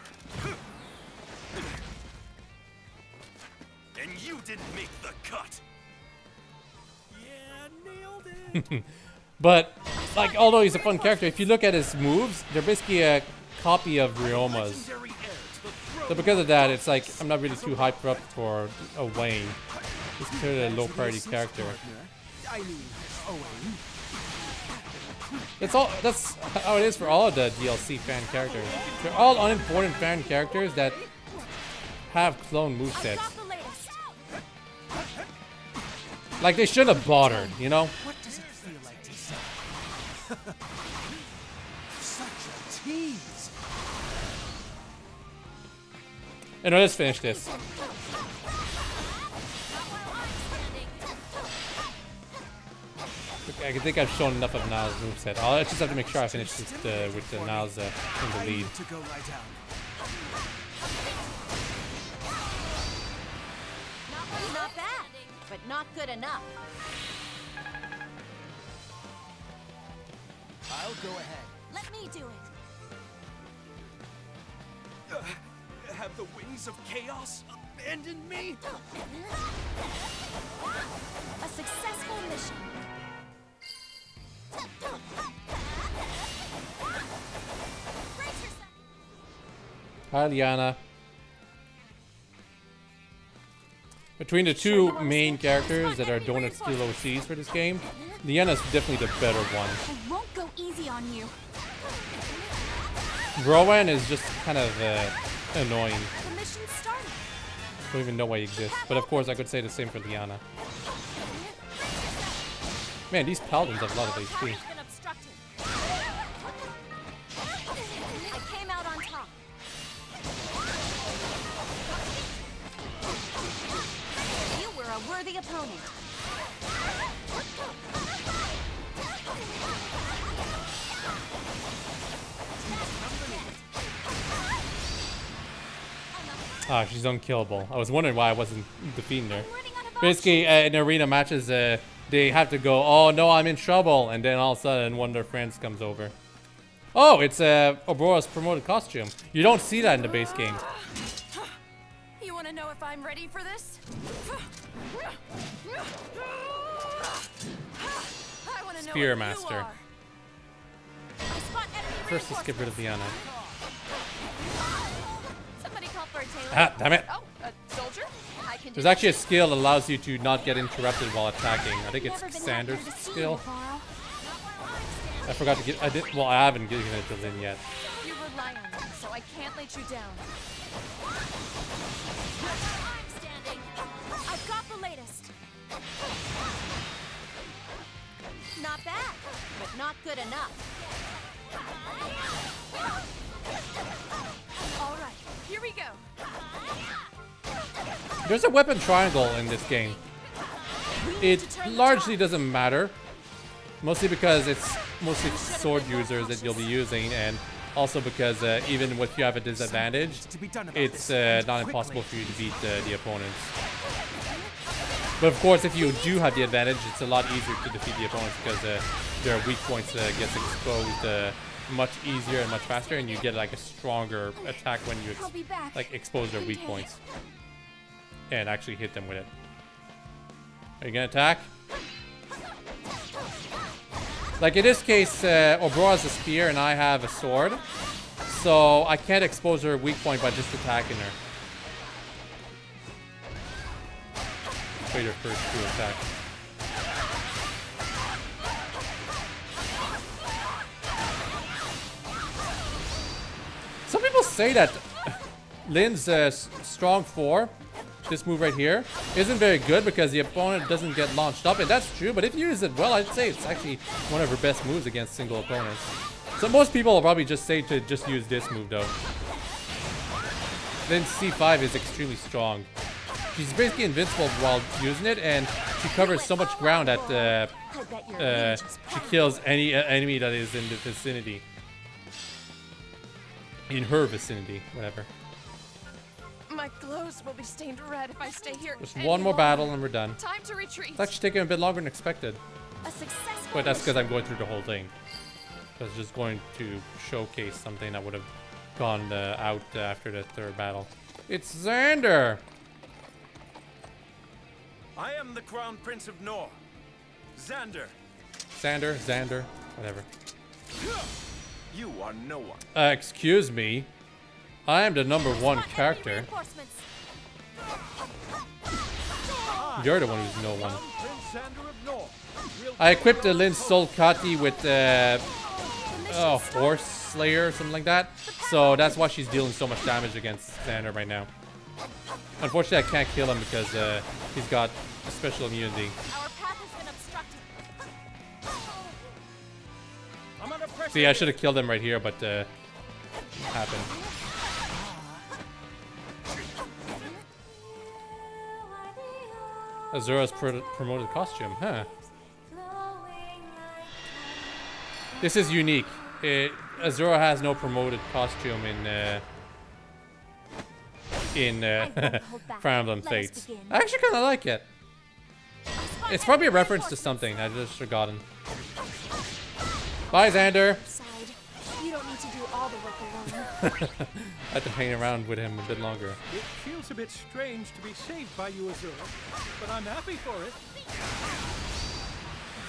And you didn't make the cut. Yeah, nailed it. But, like, although he's a fun character, if you look at his moves, they're basically a copy of Ryoma's. Legendary heir to the throne. So because of that, it's like, I'm not really too hyped up for a Wayne. He's clearly a low priority character. I mean, Owen. That's how it is for all of the DLC fan characters. They're all unimportant fan characters that have clone I've movesets. got the latest. Like, they should have bothered, you know? What does it feel like to say? Such a tease. Anyway, let's finish this. I think I've shown enough of Niles' moveset. I just have to make sure I finish this with Niles in the lead. To go lie down. Not bad, but not good enough. I'll go ahead. Let me do it. Have the wings of chaos abandoned me? A successful mission. Hi, Liana. Between the two main characters that are donut steal OCs for this game, Liana's definitely the better one. I won't go easy on you. Rowan is just kind of annoying. The mission started. Don't even know why he exists. But of course, I could say the same for Liana. Man, these paladins have a lot of HP. Been obstructed. I came out on top. You were a worthy opponent. Ah, she's unkillable. I was wondering why I wasn't defeating her. Basically, in arena matches, they have to go, oh no, I'm in trouble, and then all of a sudden one of their friends comes over. Oh, it's Oboro's promoted costume. You don't see that in the base game. You want to know if I'm ready for this? I want to know Spear if Master. you are. I spot enemy First, let's get rid of Liana. Somebody call for a tailor. Ah, damn it. Oh, a soldier? I can do There's actually a skill that allows you to not get interrupted while attacking. I think it's Xander's skill. I forgot to get. Well, I haven't given it to Lynn yet. You rely on me, so I can't let you down. I'm standing. I've got the latest. Not bad, but not good enough. All right, here we go. There's a weapon triangle in this game. It largely doesn't matter. Mostly because it's mostly sword users that you'll be using, and also because even if you have a disadvantage, it's not impossible for you to beat the opponents. But of course, if you do have the advantage, it's a lot easier to defeat the opponents because their weak points gets exposed much easier and much faster, and you get like a stronger attack when you expose their weak points and actually hit them with it. Are you gonna attack? Like in this case, Oboro has a spear and I have a sword, so I can't expose her weak point by just attacking her. Wait her first to attack. Some people say that Lynn's strong 4, this move right here, isn't very good because the opponent doesn't get launched up, and that's true, but if you use it well, I'd say it's actually one of her best moves against single opponents. So most people will probably just say to just use this move though. Lynn's C5 is extremely strong. She's basically invincible while using it, and she covers so much ground that she kills any enemy that is in the vicinity. In her vicinity, whatever. My clothes will be stained red if I stay here. Just one more battle and we're done. Time to retreat. It's actually taking a bit longer than expected. A successful But that's because I'm going through the whole thing. I was just going to showcase something that would have gone out after the third battle. It's Xander! I am the Crown Prince of Nor. Xander. Xander, whatever. You are no one. Excuse me. I am the #1 character. You're the one who's no one. I equipped the Lynn Solkati with Horse Slayer or something like that. So that's why she's dealing so much damage against Xander right now. Unfortunately, I can't kill him because he's got a special immunity. Our path has been obstructed. I'm under pressure. See, I should have killed him right here, but it happened. Azura's promoted costume, huh? This is unique. Azura has no promoted costume in Fire Emblem Fates. I actually kind of like it. It's probably a reference to something I've just forgotten. Bye, Xander. You don't need to do all the work alone. I had to hang around with him a bit longer. It feels a bit strange to be saved by you, Azura, but I'm happy for it.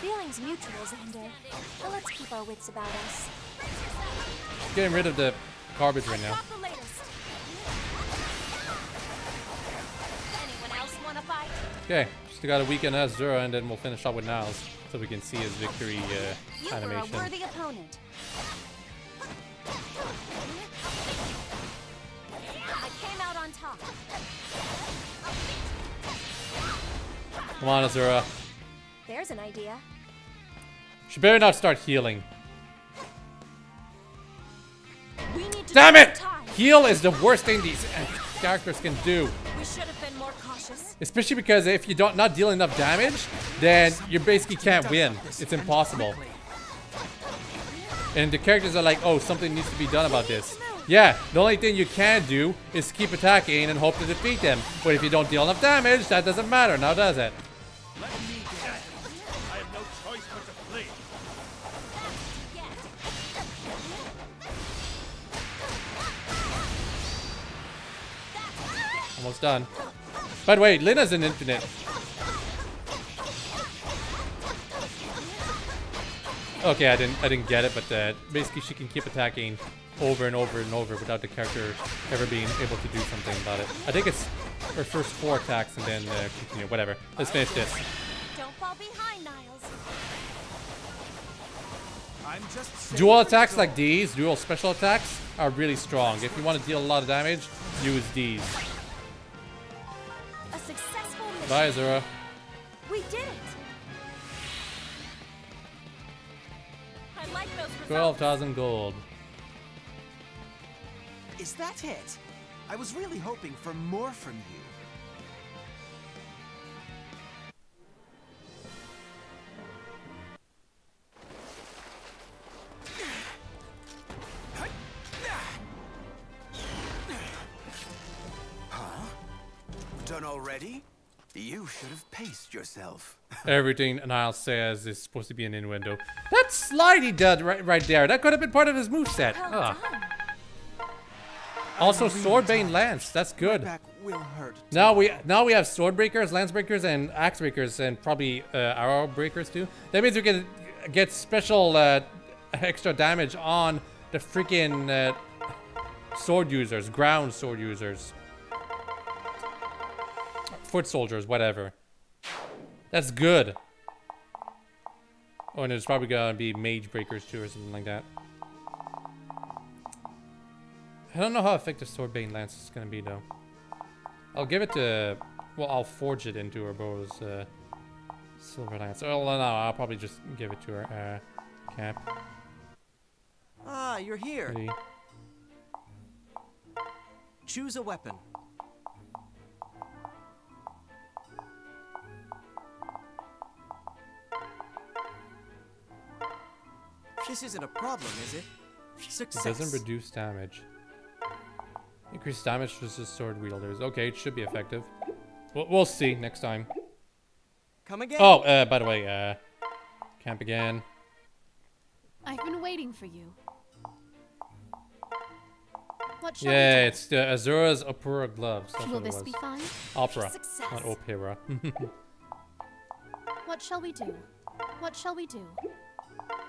Feelings mutual, Xander. But let's keep our wits about us. Getting rid of the garbage right now. Got the latest. Anyone else want to fight? Okay, just got a weekend Azura, and then we'll finish up with Niles, so we can see his victory animation. You were a worthy opponent. I came out on top. Come on, Azura. There's an idea. She better not start healing. We need to Damn take it! time. Heal is the worst thing these characters can do. We should have been more cautious. Especially because if you don't not deal enough damage, then you basically can't win. It's impossible. And the characters are like, oh, something needs to be done about this. Yeah, the only thing you can do is keep attacking and hope to defeat them. But if you don't deal enough damage, that doesn't matter now, does it? Let me get it. I have no choice but to flee. Almost done. By the way, Lina's an infinite. Okay, I didn't get it, but basically she can keep attacking over and over and over without the character ever being able to do something about it. I think it's her first 4 attacks and then continue. Whatever. Let's finish this. Don't fall behind, Niles. I'm just Dual attacks like these, dual special attacks, are really strong. If you want to deal a lot of damage, use these. A successful mission. Bye, Azura. We did it. I like those results. 12,000 gold. Is that it? I was really hoping for more from you. Huh? Done already? You should have paced yourself. Everything Niles says is supposed to be an innuendo. That slide he did right there, that could have been part of his moveset. Well Ugh. done. Also, Swordbane Lance, that's good. Back will hurt. Now we have sword breakers, lance breakers, and axe breakers, and probably arrow breakers too. That means we can get special extra damage on the freaking sword users, ground sword users, foot soldiers, whatever. That's good. Oh, and there's probably gonna be mage breakers too, or something like that. I don't know how effective Swordbane Lance is gonna be though. I'll give it to, well, I'll forge it into Oboro's Silver Lance. Oh no, I'll probably just give it to her Cap. Ah, you're here. Pretty. Choose a weapon. This isn't a problem, is it? Success. It doesn't reduce damage. Increase damage versus sword wielders. Okay, it should be effective. We'll see next time. Come again. Oh, by the way, camp again. I've been waiting for you. What shall Yeah, we do? it's Azura's Opera gloves. That's Will what it this was. be fine? Opera, Success. not opera. What shall we do? What shall we do?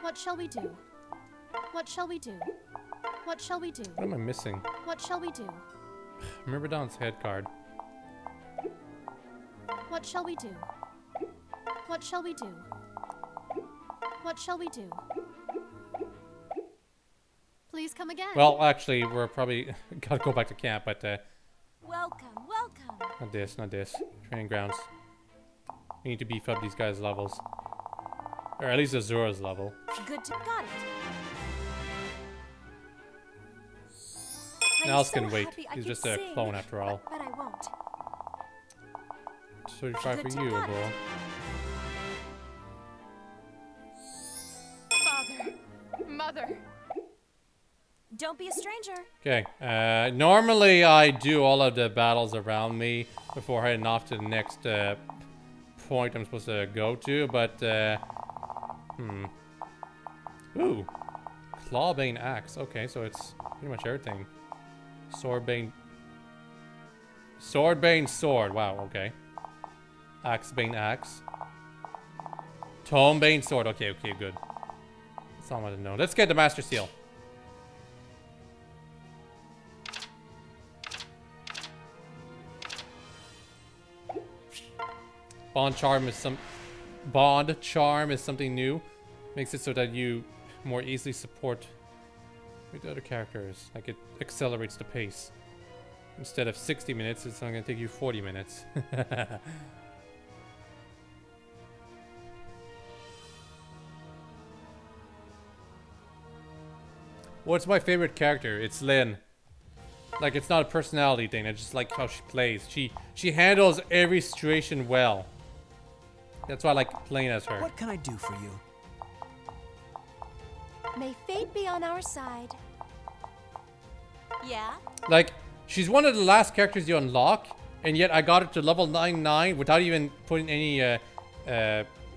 What shall we do? What shall we do? What shall we do? What am I missing? What shall we do? Remember Don's head card. What shall we do? What shall we do? What shall we do? Please come again. Well, actually, we're probably gotta go back to camp, but Welcome, welcome. not this, not this. Training grounds. We need to beef up these guys' levels. Or at least Azura's level. Good to got it. I'm Niles so can wait. happy I He's could just a sing, clone after all. But I won't. 35 for you, Oboro. Father, mother. Don't be a stranger. Okay. Normally I do all of the battles around me before heading off to the next point I'm supposed to go to, but Ooh. Clawbane axe. Okay, so it's pretty much everything. Swordbane sword. Wow, okay. Axebane axe. Tomebane sword. Okay, good. That's all I wanted to know. Let's get the Master Seal. Bond charm is something new. Makes it so that you more easily support with the other characters. Like, it accelerates the pace. Instead of 60 minutes, it's only gonna take you 40 minutes. What's my favorite character? It's Lynn. Like, it's not a personality thing. I just like how she plays. She handles every situation well. That's why I like playing as her. What can I do for you? May fate be on our side. Yeah? Like, she's one of the last characters you unlock, and yet I got her to level 99 without even putting any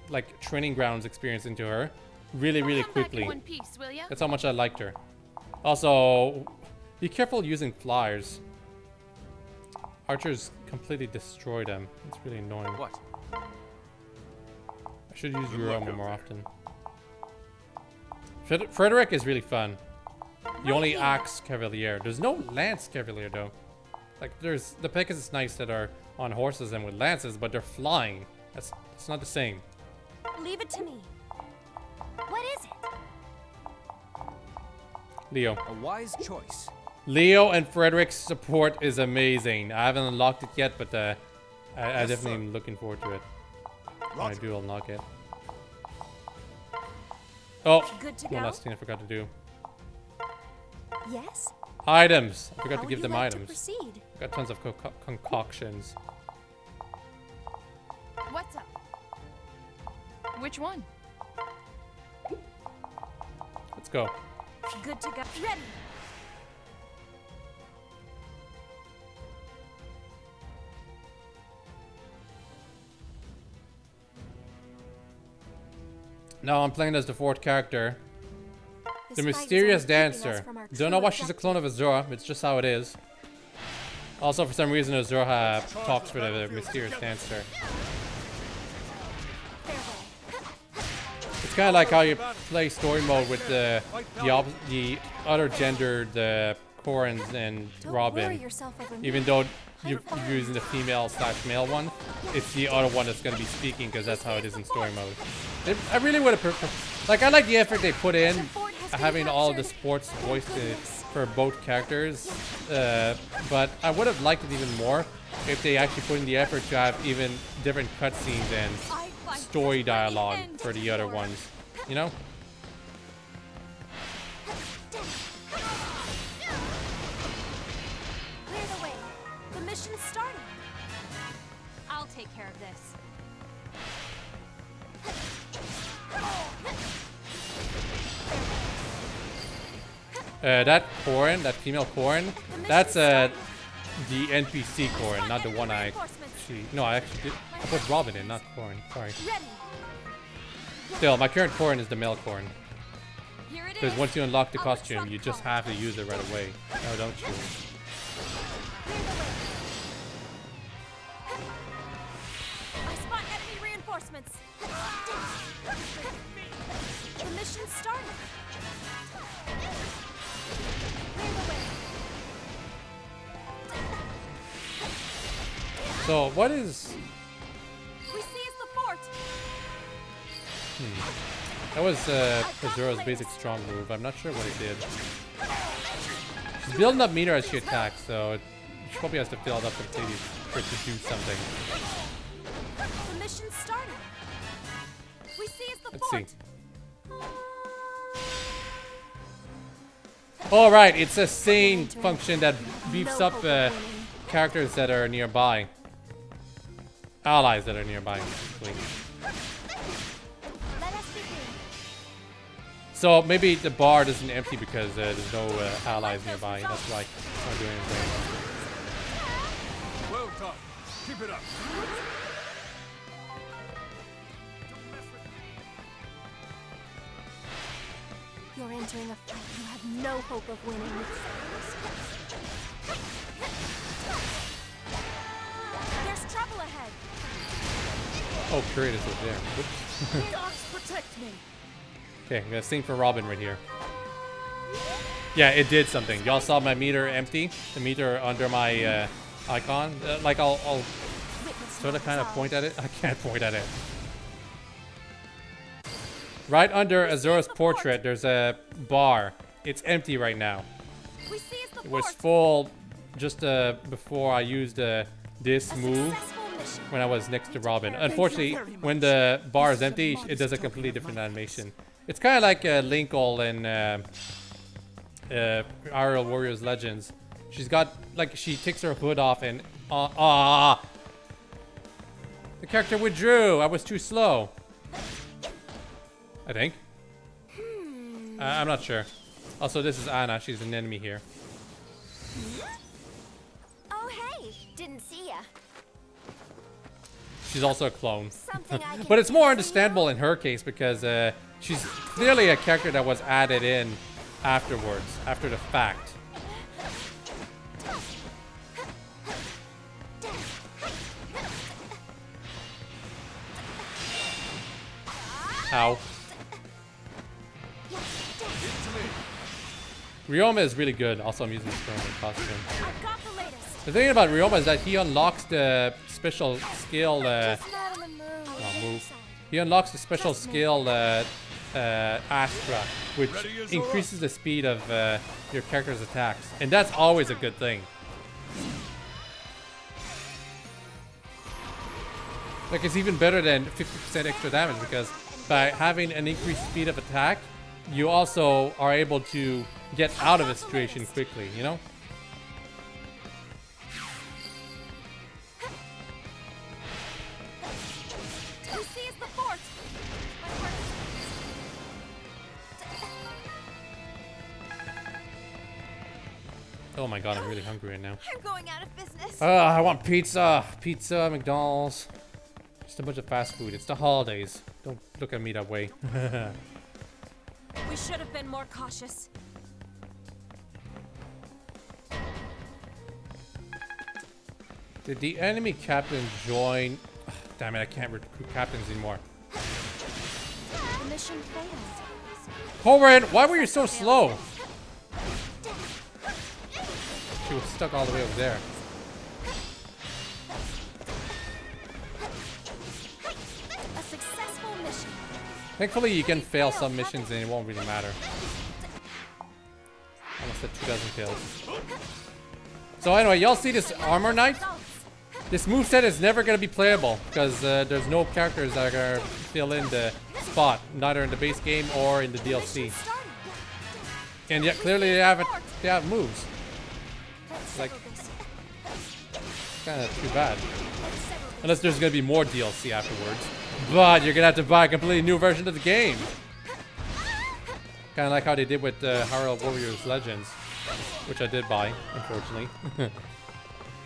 like training grounds experience into her. Really quickly. One piece, will ya? That's how much I liked her. Also, be careful using flyers. Archers completely destroy them. It's really annoying. What? I should use Euroma more often. Frederick is really fun. The only axe cavalier. There's no lance cavalier though. Like, there's the Pegasus knights that are on horses and with lances, but they're flying. It's not the same. Leave it to me. What is it? Leo. A wise choice. Leo and Frederick's support is amazing. I haven't unlocked it yet, but I definitely am looking forward to it. When I do unlock it. Oh, Good to one go? last thing I forgot to do. Yes? Items. I forgot How to would give you them like to items. proceed? Got tons of concoctions. What's up? Which one? Let's go. Good to go. Ready. Now I'm playing as the fourth character. This The fight is mysterious only keeping us dancer. from our Don't know true why she's a clone of Azura. It's just how it is. Also, for some reason, Azura talks for the mysterious dancer. It's kind of like how you play story mode with the other gendered Corins and Don't Robin. worry yourself over me. Even though you're using the female/male one, it's the other one that's going to be speaking because that's how it is in story mode. I really would have like, I like the effort they put in having all the sports voiced for both characters, but I would have liked it even more if they actually put in the effort to have even different cutscenes and story dialogue for the other ones, you know? Clear the way. The mission's starting. I'll take care of this. That Corin, that female Corin, that's the NPC Corin, not the one I actually... No, I actually did... I put Robin in, not Corin. Sorry. Ready. Still, my current Corin is the male Corin. Here it Because is. once you unlock the costume, you just have to use it right away. No, don't you? Clear the way. I spot enemy reinforcements. The mission's starting. Clear the way. So, what is... We seize the fort. That was Azura's basic strong move. I'm not sure what it did. She's building up meter as she attacks, so she probably has to fill it up completely for it to do something. The mission's starting. We seize the Let's fort. see. Alright, it's a scene function that beefs up characters that are nearby. allies that are nearby. Basically. Let us begin. So maybe the bar isn't empty because there's no allies nearby. That's why it's not doing anything. Well done. Keep it up. You're entering a fight you have no hope of winning. There's trouble ahead. Oh, Kratos is there. Whoops. Dogs protect me. Okay, I'm gonna sing for Robin right here. Yeah, it did something. Y'all saw my meter empty? The meter under my icon? Like, I'll sort of kind of point at it. I can't point at it. Right under Azura's portrait, there's a bar. It's empty right now. We seized the It was fort. full just before I used this move Successful mission. when I was next to Robin. Unfortunately, when the bar is empty, it does a completely different animation. It's kind of like Linkle in Iron Warriors Legends. She's got, like, she takes her hood off and... The character withdrew. I was too slow. I think. I'm not sure. Also, this is Anna. She's an enemy here. Oh, hey. Didn't see ya. She's also a clone. Something I can But it's do more for understandable in her case because she's clearly a character that was added in afterwards, after the fact. Ow. Ryoma is really good. Also, I'm using this Roman costume. I've got the latest. The thing about Ryoma is that he unlocks the special skill Just not in the mood. move. He unlocks the special skill Astra, which increases the speed of your character's attacks, and that's always a good thing. Like, it's even better than 50% extra damage because by having an increased speed of attack, you also are able to get out of a situation quickly, you know? We seized the fort. Oh my god, I'm really hungry right now. I'm going out of business. I want pizza. Pizza, McDonald's. Just a bunch of fast food. It's the holidays. Don't look at me that way. We should have been more cautious. Did the enemy captain join? Ugh, damn it, I can't recruit captains anymore. The mission failed. Corin, why were you so slow? She was stuck all the way over there. A successful mission. Thankfully, you can fail some missions and it won't really matter. Almost at 2,000 kills. So anyway, y'all see this Armor Knight? This moveset is never going to be playable because there's no characters that are going to fill in the spot, neither in the base game or in the DLC. And yet clearly they have moves. Like, kind of too bad. Unless there's going to be more DLC afterwards. But you're going to have to buy a completely new version of the game. Kind of like how they did with Hyrule Warriors Legends, which I did buy, unfortunately.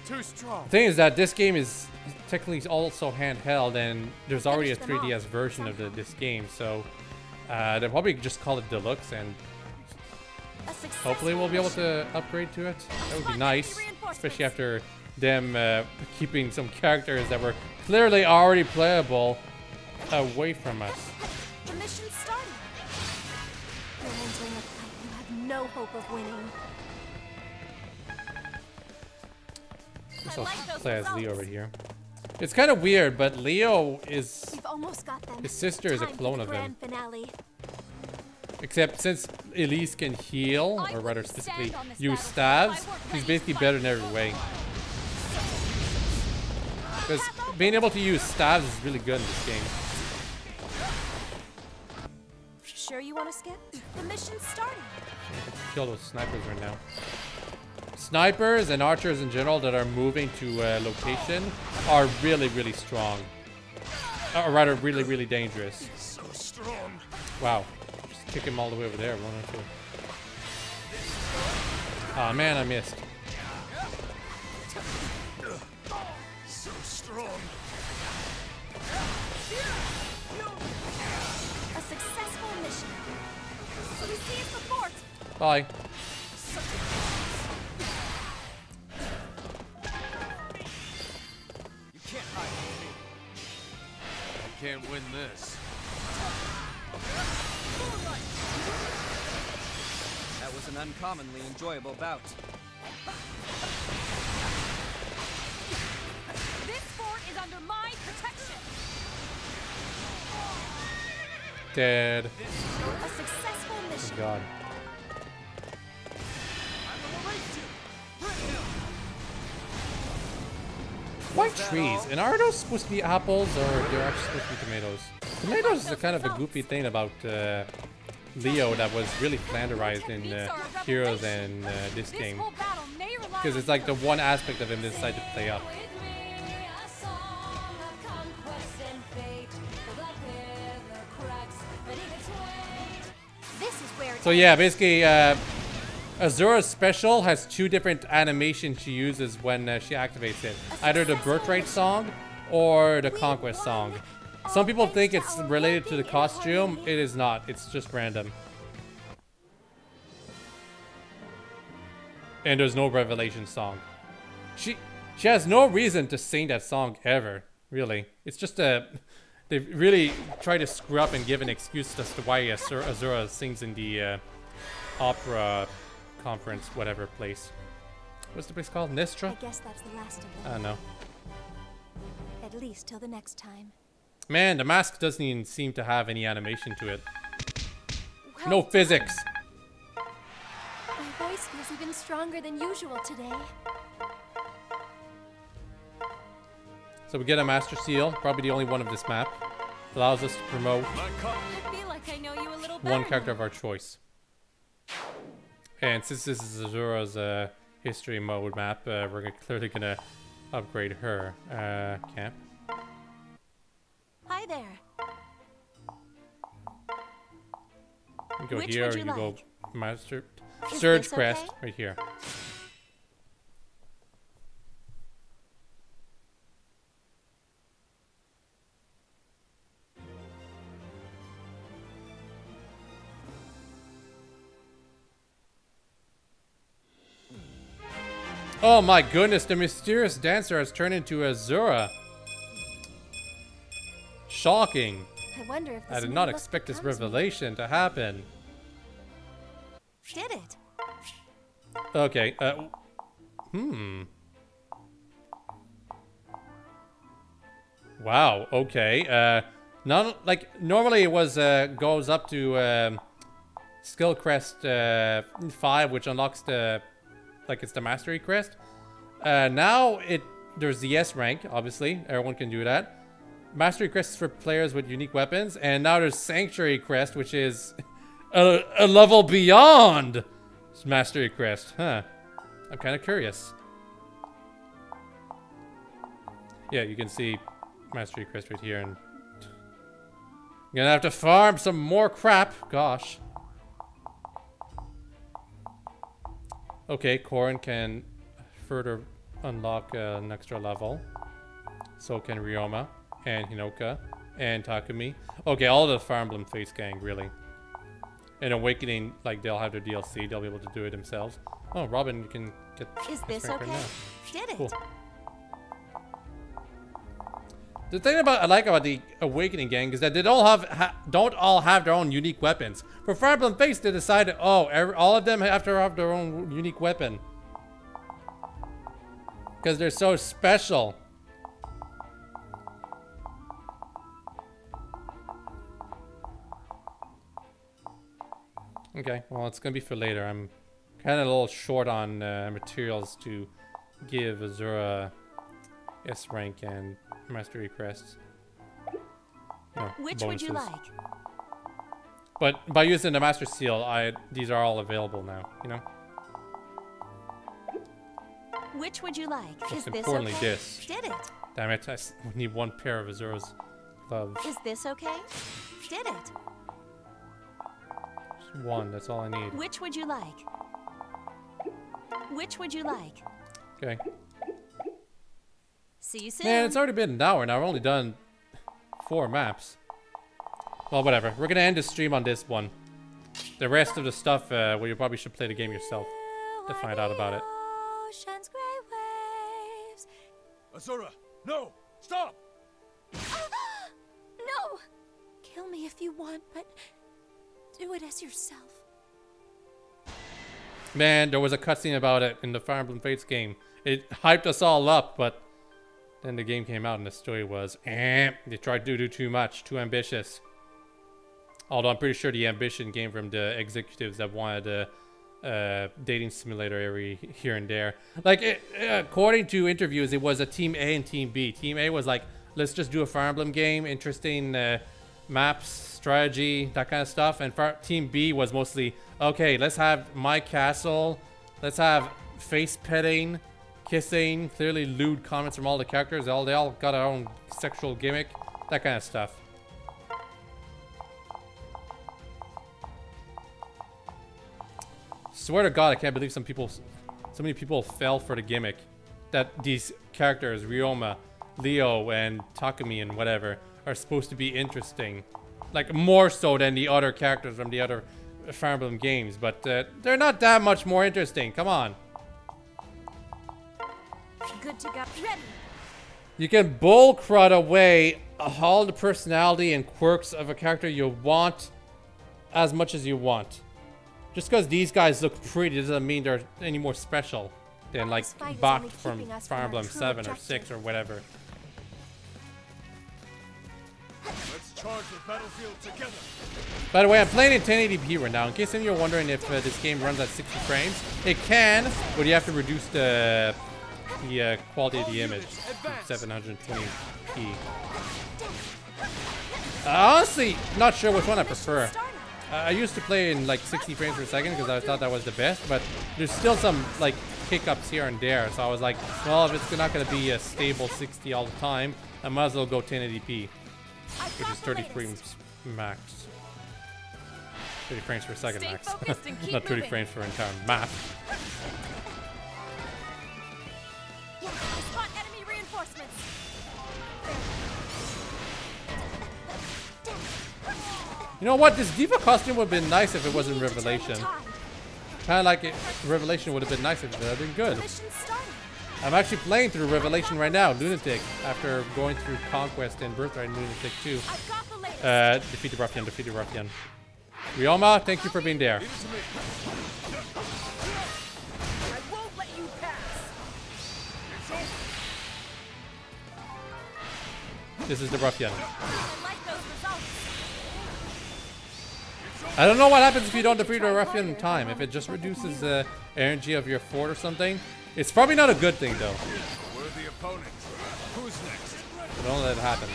Too strong. The thing is that this game is technically also handheld, and there's already a 3DS version of this game, so they'll probably just call it Deluxe, and hopefully we'll be able to upgrade to it. That would be nice, especially after them keeping some characters that were clearly already playable away from us. The mission started. You're entering a fight you have no hope of winning. Let's also play as Leo right here. It's kind of weird, but Leo is... We've almost got them. His sister is a Time for clone the of him. grand finale. Except since Elise can heal, or rather specifically use staves, she's basically better in every way. Because being able to use staves is really good in this game. Sure you want to skip? The mission started. I can kill those snipers right now. snipers and archers in general that are moving to location are really, really strong. Or rather, really, really dangerous. So strong. Wow. Just kick him all the way over there. 1 or 2. Ah, man, I missed. So strong. A successful mission. So we seize the fort. Bye. You can't hide from me. I can't win this. That was an uncommonly enjoyable bout. This fort is under my protection. Dead. A successful Oh, mission. God. White trees. And are those supposed to be apples or they're actually supposed to be tomatoes? Tomatoes is a kind of a goofy thing about Leo that was really flanderized in Heroes and this game. Because it's like the one aspect of him they decided to play up. This is where So yeah, basically Azura's special has 2 different animations she uses when she activates it. Either the Birthright song or the Conquest song. Some people think it's related to the costume. It is not. It's just random. And there's no Revelation song. She has no reason to sing that song ever, really. It's just a... They really try to screw up and give an excuse as to why Azura sings in the opera conference, whatever place. What's the place called? Nistra? I guess that's the last of I them. don't know. At least till the next time. Man, the mask doesn't even seem to have any animation to it. Well No done. physics. My voice feels even stronger than usual today. So we get a Master Seal, probably the only one of this map. Allows us to promote I feel like I know you a little better. one character of our choice. And since this is Azura's history mode map, we're clearly gonna upgrade her. Camp. Hi there. You go Which here, would or you you go like? Master Is Surge this Crest okay? right here. Oh my goodness, the mysterious dancer has turned into Azura. Shocking. I wonder if this I did new not look expect this becomes me. revelation to happen. Did it? Okay, Wow, okay. Like, normally it was, goes up to, Skill Crest, 5, which unlocks the, like, it's the Mastery Crest. Now there's the S rank, obviously. Everyone can do that. Mastery Crest is for players with unique weapons. And now there's Sanctuary Crest, which is a level beyond Mastery Crest. Huh. I'm kind of curious. Yeah, you can see Mastery Crest right here. And I'm gonna have to farm some more crap. Gosh. Okay, Corrin can further unlock an extra level. So can Ryoma and Hinoka and Takumi. Okay, all the Fire Emblem face gang, really. And Awakening, like, they'll have their DLC. They'll be able to do it themselves. Oh, Robin, you can get Is this rank okay? right now. Did it? Cool. The thing I like about the Awakening gang is that they don't all have their own unique weapons. For Fire Emblem Fates, they decided, oh, all of them have to have their own unique weapon. Because they're so special. Okay, well, it's gonna be for later. I'm kind of a little short on materials to give Azura S rank and Mastery Crests. No, Which would you bonuses. like? But by using the Master Seal, these are all available now, you know? Which would you like? Most Is this importantly, okay? this. Did it? Damn it, we need one pair of Azura's gloves. Is this okay? Did it? Just one, that's all I need. Which would you like? Which would you like? Okay. See you soon. Man, it's already been an hour now. I've only done 4 maps. Well, whatever. We're gonna end the stream on this one. The rest of the stuff, well, you probably should play the game yourself to find out about it. Ocean's gray waves. Azura, no! Stop! No! Kill me if you want, but do it as yourself. Man, there was a cutscene about it in the Fire Emblem Fates game. It hyped us all up, but then the game came out and the story was, they tried to do too much, too ambitious. Although I'm pretty sure the ambition came from the executives that wanted a dating simulator every here and there. Like, according to interviews, it was a Team A and Team B. Team A was like, let's just do a Fire Emblem game, interesting maps, strategy, that kind of stuff. And Team B was mostly, okay, let's have my castle, let's have face petting, kissing, clearly lewd comments from all the characters. They all got their own sexual gimmick, that kind of stuff. Swear to God, I can't believe so many people fell for the gimmick that these characters, Ryoma, Leo, and Takumi, and whatever, are supposed to be interesting. Like, more so than the other characters from the other Fire Emblem games, but they're not that much more interesting. Come on. Good to go. Ready. You can bull crud away all the personality and quirks of a character you want as much as you want. Just because these guys look pretty doesn't mean they're any more special than like Bach from Fire Emblem 7 or 6 or whatever. Let's charge the battlefield together. By the way, I'm playing in 1080p right now. In case any of you are wondering if this game runs at 60 frames, it can, but you have to reduce the quality of the image to 720p. Honestly, not sure which one I prefer. I used to play in like 60 frames per second because I thought that was the best, but there's still some like hiccups here and there. So I was like, well, if it's not going to be a stable 60 all the time, I might as well go 1080p, which is 30 frames max. 30 frames per second max. Not 30 frames per entire map. Yeah, I spot enemy reinforcements. You know what? This diva costume would have been nice if it wasn't Revelation. Kind of like Revelation would have been nice if it had been good. I'm actually playing through Revelation right now, Lunatic, after going through Conquest and Birthright and Lunatic 2. Defeat the ruffian, defeat the ruffian. Ryoma, thank you for being there. I won't let you pass. This is the ruffian. I like those results. I don't know what happens if you don't defeat a ruffian in time. If it just reduces the energy of your fort or something. It's probably not a good thing though. We're the opponent. Who's next? Don't let it happen.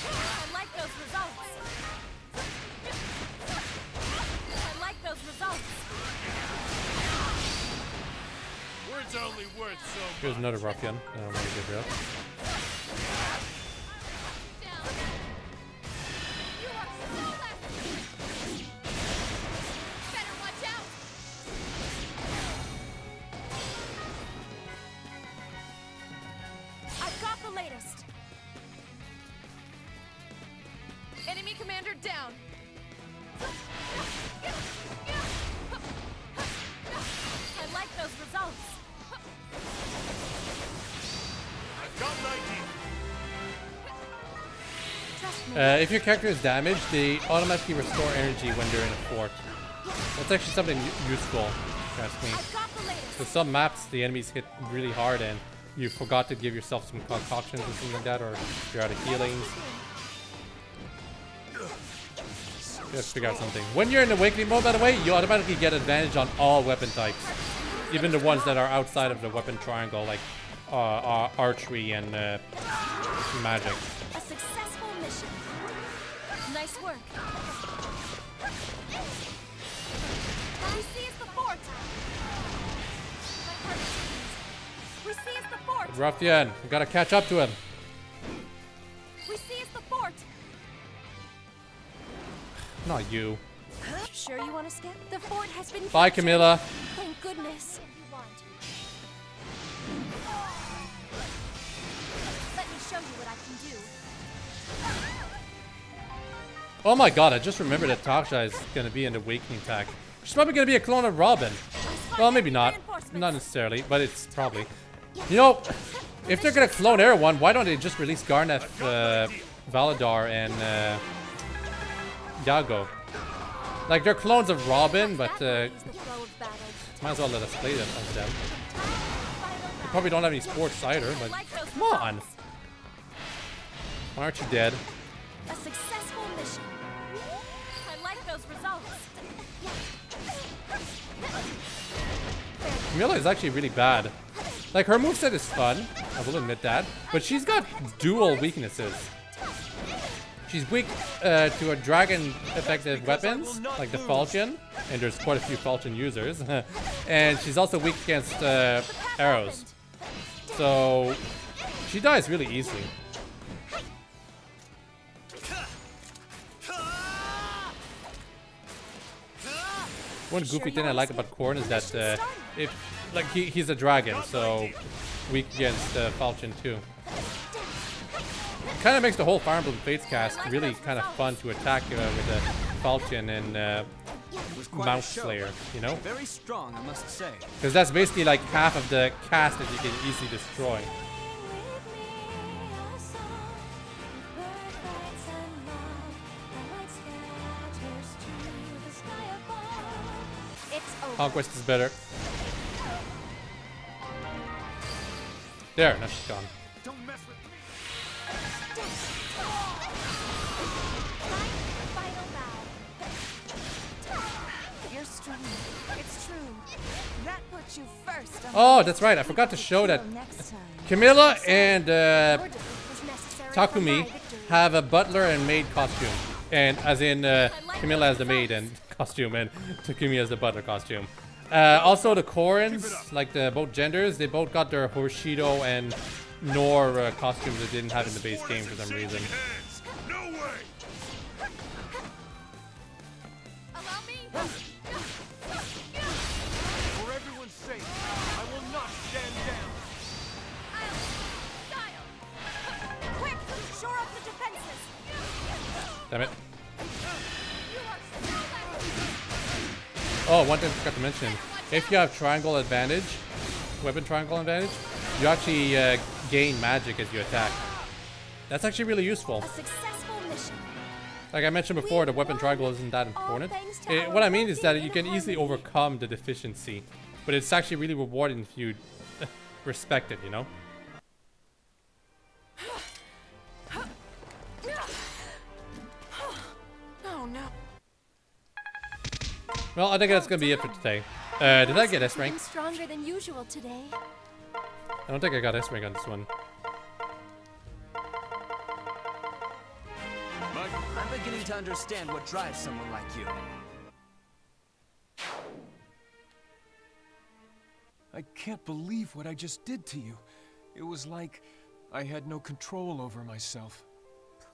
I like those results. I like those results. Words are only worth so much. Here's another ruffian. I don't want to give her up. Enemy commander down. I like those results. I've got an If your character is damaged, they automatically restore energy when they're in a fort. That's actually something useful, trust me. So some maps, the enemies hit really hard and you forgot to give yourself some concoctions or something like that, or you're out of healings. Let's figure out something. When you're in awakening mode, by the way, you automatically get advantage on all weapon types. Even the ones that are outside of the weapon triangle, like archery and magic. A successful mission. Nice work. All I see is the fort. We seize the fort. Ruffian, we gotta catch up to him. We seize the fort. Not you. Sure you want to skip? The fort has been Bye, captured. Camilla. Thank goodness. Let me show you what I can do. Oh my god, I just remembered that Tasha is gonna be in the Awakening attack. She's probably gonna be a clone of Robin. Well, maybe not. Not necessarily, but it's probably. You know, if they're gonna clone everyone, why don't they just release Garnet, Valadar, and Yago? Like, they're clones of Robin, but might as well let us play them as them. They probably don't have any sports either, but come on. Why aren't you dead? A successful mission. I like those results. Camilla is actually really bad. Like, her moveset is fun, I will admit that, but she's got dual weaknesses. She's weak to a dragon effective weapons, like the Falchion, and there's quite a few Falchion users. And she's also weak against arrows. So, she dies really easily. One goofy thing I like about Korn is that he's a dragon, so weak against Falchion too. Kind of makes the whole Fire Emblem Fates cast really kind of fun to attack with the Falchion and Mouse Slayer, you know? Very strong, I must say. Because that's basically like half of the cast that you can easily destroy. Conquest is better. There, now she's gone. Don't mess with me. Final bow. You're strong. It's true. That puts you first. Oh, that's right. I forgot to show that Camilla and Takumi have a butler and maid costume. And as in Camilla has the maid and costume and Takumi has the butler costume. Also the Korans, like both genders, they both got their Horshido and Nor costumes they didn't have in the base game for some reason. No way! Allow me. For everyone's sake, I will not stand down. Quick, shore up the defenses. Damn it. Oh, one thing I forgot to mention. If you have triangle advantage, weapon triangle advantage, you actually gain magic as you attack. That's actually really useful. A successful mission. Like I mentioned before, the weapon triangle isn't that important. What I mean is that you can easily overcome the deficiency, but it's actually really rewarding if you respect it, you know? Oh no. Well, I think that's gonna be it for today. Did I get S rank? Stronger than usual today. I don't think I got S rank on this one. I'm beginning to understand what drives someone like you. I can't believe what I just did to you. It was like I had no control over myself.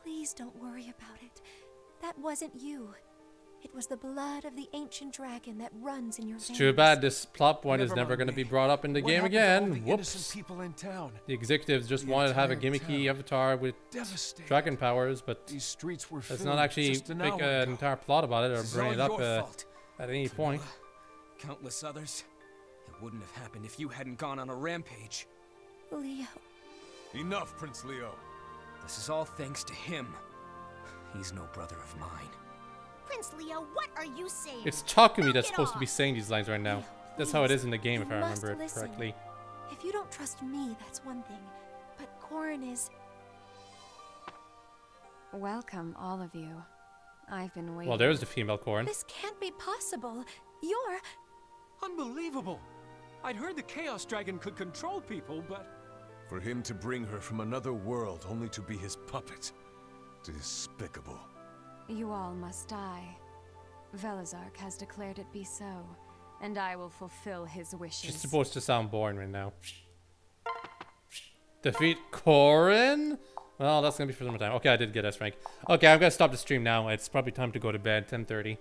Please don't worry about it. That wasn't you. It was the blood of the ancient dragon that runs in your veins. It's too bad this plot point is never going to be brought up in the game again. Whoops. People in town? The executives just wanted to have a gimmicky avatar with dragon powers, but these streets were let's not actually make an entire plot about it or bring it up at any point. Countless others. It wouldn't have happened if you hadn't gone on a rampage. Leo. Enough, Prince Leo. This is all thanks to him. He's no brother of mine. Prince Leo, what are you saying? It's Takumi that's supposed to be saying these lines right now. That's how it is in the game, if I remember it listen. correctly. If you don't trust me, that's one thing. But Corrin is... Welcome, all of you. I've been waiting. Well, there's the female Corrin. This can't be possible. You're... Unbelievable. I'd heard the Chaos Dragon could control people, but... For him to bring her from another world only to be his puppet. Despicable. You all must die. Velazark has declared it be so. and I will fulfill his wishes. She's supposed to sound boring right now. Defeat Corin? Well, that's gonna be for some time. Okay, I did get S rank. Okay, I'm gonna stop the stream now. It's probably time to go to bed. 10:30.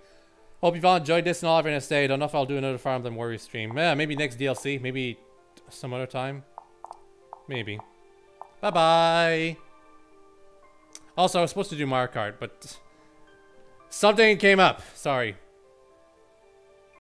Hope you've all enjoyed this and all have a nice day. Don't know if I'll do another Fire Emblem Warriors stream. Yeah, maybe next DLC. Maybe some other time. Maybe. Bye-bye. Also, I was supposed to do Mario Kart, but something came up. Sorry.